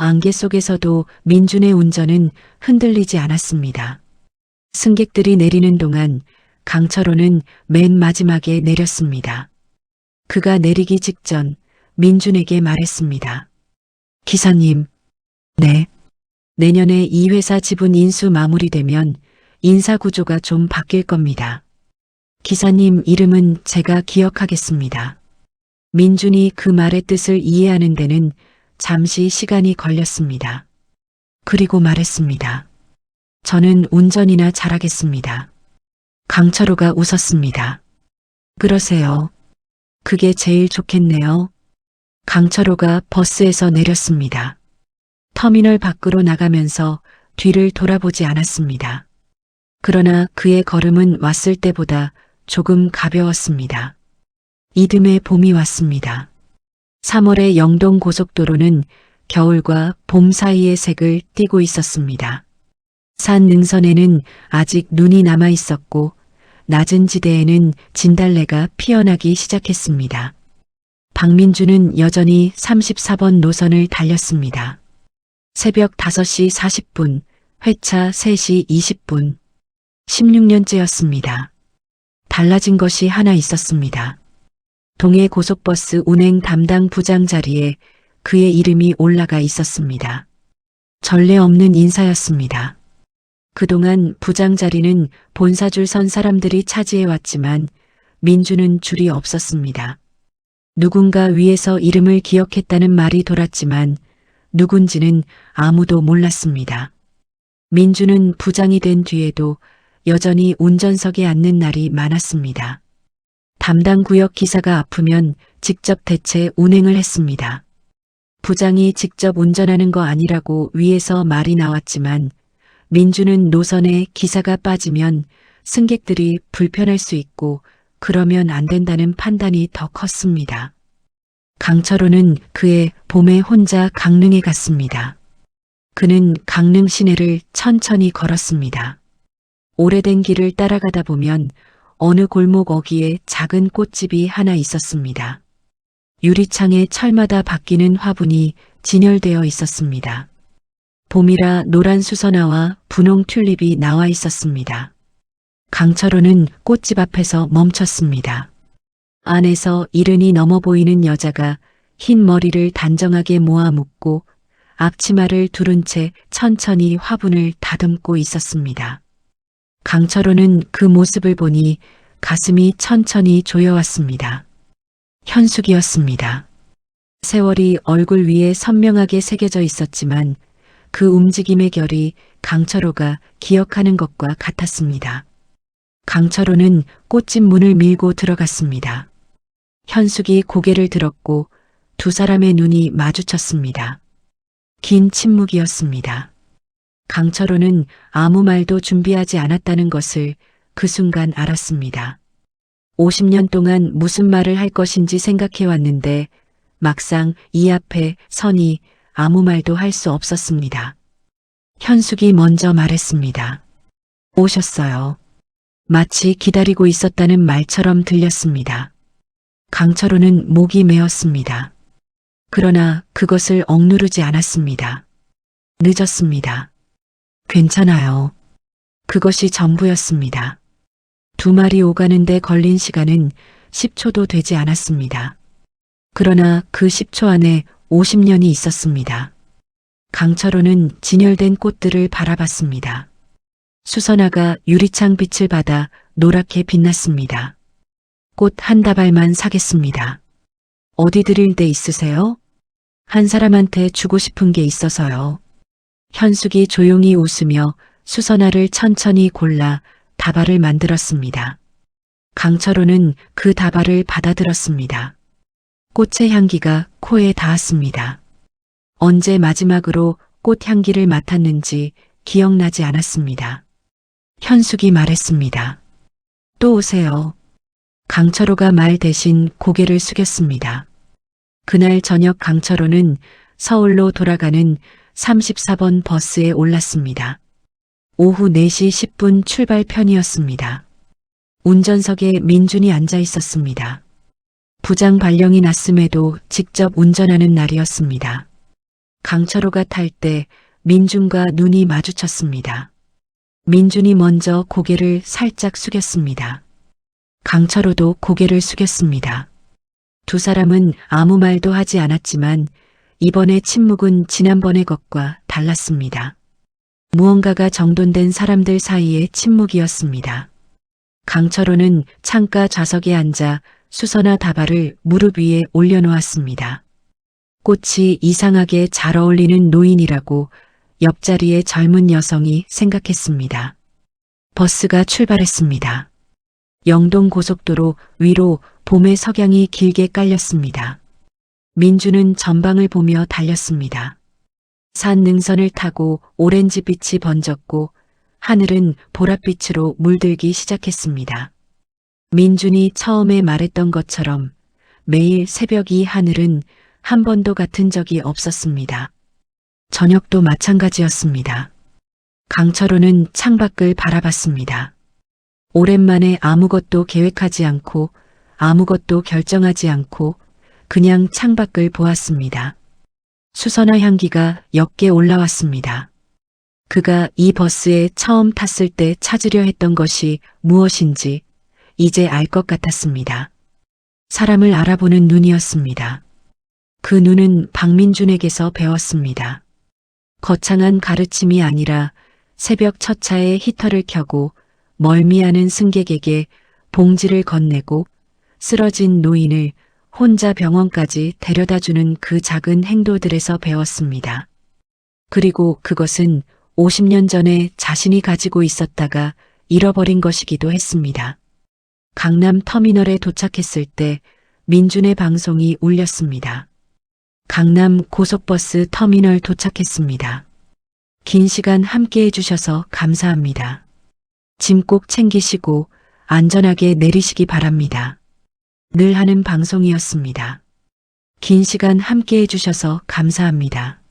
안개 속에서도 민준의 운전은 흔들리지 않았습니다. 승객들이 내리는 동안 강철호는 맨 마지막에 내렸습니다. 그가 내리기 직전 민준에게 말했습니다. 기사님, 네. 내년에 이 회사 지분 인수 마무리되면 인사 구조가 좀 바뀔 겁니다. 기사님 이름은 제가 기억하겠습니다. 민준이 그 말의 뜻을 이해하는 데는 잠시 시간이 걸렸습니다. 그리고 말했습니다. 저는 운전이나 잘하겠습니다. 강철호가 웃었습니다. 그러세요. 그게 제일 좋겠네요. 강철호가 버스에서 내렸습니다. 터미널 밖으로 나가면서 뒤를 돌아보지 않았습니다. 그러나 그의 걸음은 왔을 때보다 조금 가벼웠습니다. 이듬해 봄이 왔습니다. 3월의 영동 고속도로는 겨울과 봄 사이의 색을 띠고 있었습니다. 산 능선에는 아직 눈이 남아 있었고 낮은 지대에는 진달래가 피어나기 시작했습니다. 박민주는 여전히 34번 노선을 달렸습니다. 새벽 5시 40분, 회차 3시 20분. 16년째였습니다. 달라진 것이 하나 있었습니다. 동해 고속버스 운행 담당 부장 자리에 그의 이름이 올라가 있었습니다. 전례 없는 인사였습니다. 그동안 부장 자리는 본사줄 선 사람들이 차지해왔지만 민주는 줄이 없었습니다. 누군가 위에서 이름을 기억했다는 말이 돌았지만 누군지는 아무도 몰랐습니다. 민주는 부장이 된 뒤에도 여전히 운전석에 앉는 날이 많았습니다. 담당 구역 기사가 아프면 직접 대체 운행을 했습니다. 부장이 직접 운전하는 거 아니라고 위에서 말이 나왔지만 민주는 노선에 기사가 빠지면 승객들이 불편할 수 있고 그러면 안 된다는 판단이 더 컸습니다. 강철호는 그의 봄에 혼자 강릉에 갔습니다. 그는 강릉 시내를 천천히 걸었습니다. 오래된 길을 따라가다 보면 어느 골목 어귀에 작은 꽃집이 하나 있었습니다. 유리창에 철마다 바뀌는 화분이 진열되어 있었습니다. 봄이라 노란 수선화와 분홍 튤립이 나와 있었습니다. 강철호는 꽃집 앞에서 멈췄습니다. 안에서 이른이 넘어 보이는 여자가 흰 머리를 단정하게 모아 묶고 앞치마를 두른 채 천천히 화분을 다듬고 있었습니다. 강철호는 그 모습을 보니 가슴이 천천히 조여왔습니다. 현숙이었습니다. 세월이 얼굴 위에 선명하게 새겨져 있었지만 그 움직임의 결이 강철호가 기억하는 것과 같았습니다. 강철호는 꽃집 문을 밀고 들어갔습니다. 현숙이 고개를 들었고 두 사람의 눈이 마주쳤습니다. 긴 침묵이었습니다. 강철호는 아무 말도 준비하지 않았다는 것을 그 순간 알았습니다. 50년 동안 무슨 말을 할 것인지 생각해 왔는데 막상 이 앞에 서니 아무 말도 할 수 없었습니다. 현숙이 먼저 말했습니다. 오셨어요. 마치 기다리고 있었다는 말처럼 들렸습니다. 강철호는 목이 메었습니다. 그러나 그것을 억누르지 않았습니다. 늦었습니다. 괜찮아요. 그것이 전부였습니다. 두 마리 오가는데 걸린 시간은 10초도 되지 않았습니다. 그러나 그 10초 안에 50년이 있었습니다. 강철호는 진열된 꽃들을 바라봤습니다. 수선화가 유리창 빛을 받아 노랗게 빛났습니다. 꽃 한 다발만 사겠습니다. 어디 드릴 데 있으세요? 한 사람한테 주고 싶은 게 있어서요. 현숙이 조용히 웃으며 수선화를 천천히 골라 다발을 만들었습니다. 강철호는 그 다발을 받아들었습니다. 꽃의 향기가 코에 닿았습니다. 언제 마지막으로 꽃향기를 맡았는지 기억나지 않았습니다. 현숙이 말했습니다. 또 오세요. 강철호가 말 대신 고개를 숙였습니다. 그날 저녁 강철호는 서울로 돌아가는 34번 버스에 올랐습니다. 오후 4시 10분 출발편이었습니다. 운전석에 민준이 앉아 있었습니다. 부장 발령이 났음에도 직접 운전하는 날이었습니다. 강철호가 탈 때 민준과 눈이 마주쳤습니다. 민준이 먼저 고개를 살짝 숙였습니다. 강철호도 고개를 숙였습니다. 두 사람은 아무 말도 하지 않았지만 이번의 침묵은 지난번의 것과 달랐습니다. 무언가가 정돈된 사람들 사이의 침묵이었습니다. 강철호는 창가 좌석에 앉아 수선화 다발을 무릎 위에 올려놓았습니다. 꽃이 이상하게 잘 어울리는 노인이라고 옆자리의 젊은 여성이 생각했습니다. 버스가 출발했습니다. 영동 고속도로 위로 봄의 석양이 길게 깔렸습니다. 민주는 전방을 보며 달렸습니다. 산 능선을 타고 오렌지빛이 번졌고 하늘은 보랏빛으로 물들기 시작했습니다. 민준이 처음에 말했던 것처럼 매일 새벽 이 하늘은 한 번도 같은 적이 없었습니다. 저녁도 마찬가지였습니다. 강철호는 창밖을 바라봤습니다. 오랜만에 아무것도 계획하지 않고 아무것도 결정하지 않고 그냥 창밖을 보았습니다. 수선화 향기가 옅게 올라왔습니다. 그가 이 버스에 처음 탔을 때 찾으려 했던 것이 무엇인지 이제 알 것 같았습니다. 사람을 알아보는 눈이었습니다. 그 눈은 박민준에게서 배웠습니다. 거창한 가르침이 아니라 새벽 첫 차에 히터를 켜고 멀미하는 승객에게 봉지를 건네고 쓰러진 노인을 혼자 병원까지 데려다주는 그 작은 행동들에서 배웠습니다. 그리고 그것은 50년 전에 자신이 가지고 있었다가 잃어버린 것이기도 했습니다. 강남 터미널에 도착했을 때 민준의 방송이 울렸습니다. 강남 고속버스 터미널 도착했습니다. 긴 시간 함께 해주셔서 감사합니다. 짐 꼭 챙기시고 안전하게 내리시기 바랍니다. 늘 하는 방송이었습니다. 긴 시간 함께 해주셔서 감사합니다.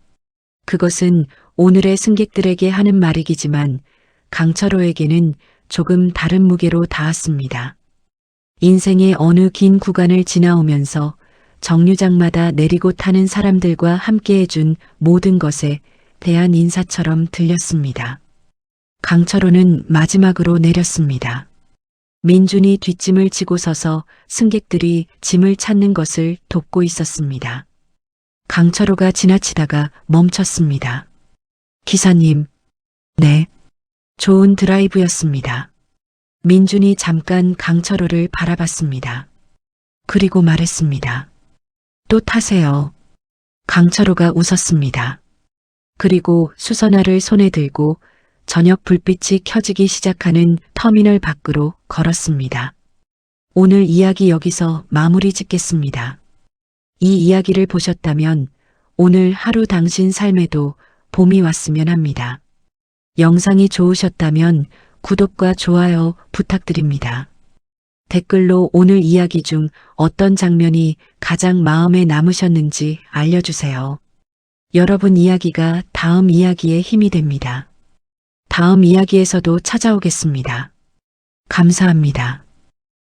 그것은 오늘의 승객들에게 하는 말이기지만 강철호에게는 조금 다른 무게로 닿았습니다. 인생의 어느 긴 구간을 지나오면서 정류장마다 내리고 타는 사람들과 함께 해준 모든 것에 대한 인사처럼 들렸습니다. 강철호는 마지막으로 내렸습니다. 민준이 뒷짐을 지고 서서 승객들이 짐을 찾는 것을 돕고 있었습니다. 강철호가 지나치다가 멈췄습니다. 기사님, 네, 좋은 드라이브였습니다. 민준이 잠깐 강철호를 바라봤습니다. 그리고 말했습니다. 또 타세요. 강철호가 웃었습니다. 그리고 수선화를 손에 들고 저녁 불빛이 켜지기 시작하는 터미널 밖으로 걸었습니다. 오늘 이야기 여기서 마무리 짓겠습니다. 이 이야기를 보셨다면 오늘 하루 당신 삶에도 봄이 왔으면 합니다. 영상이 좋으셨다면 구독과 좋아요 부탁드립니다. 댓글로 오늘 이야기 중 어떤 장면이 가장 마음에 남으셨는지 알려주세요. 여러분 이야기가 다음 이야기의 힘이 됩니다. 다음 이야기에서도 찾아오겠습니다. 감사합니다.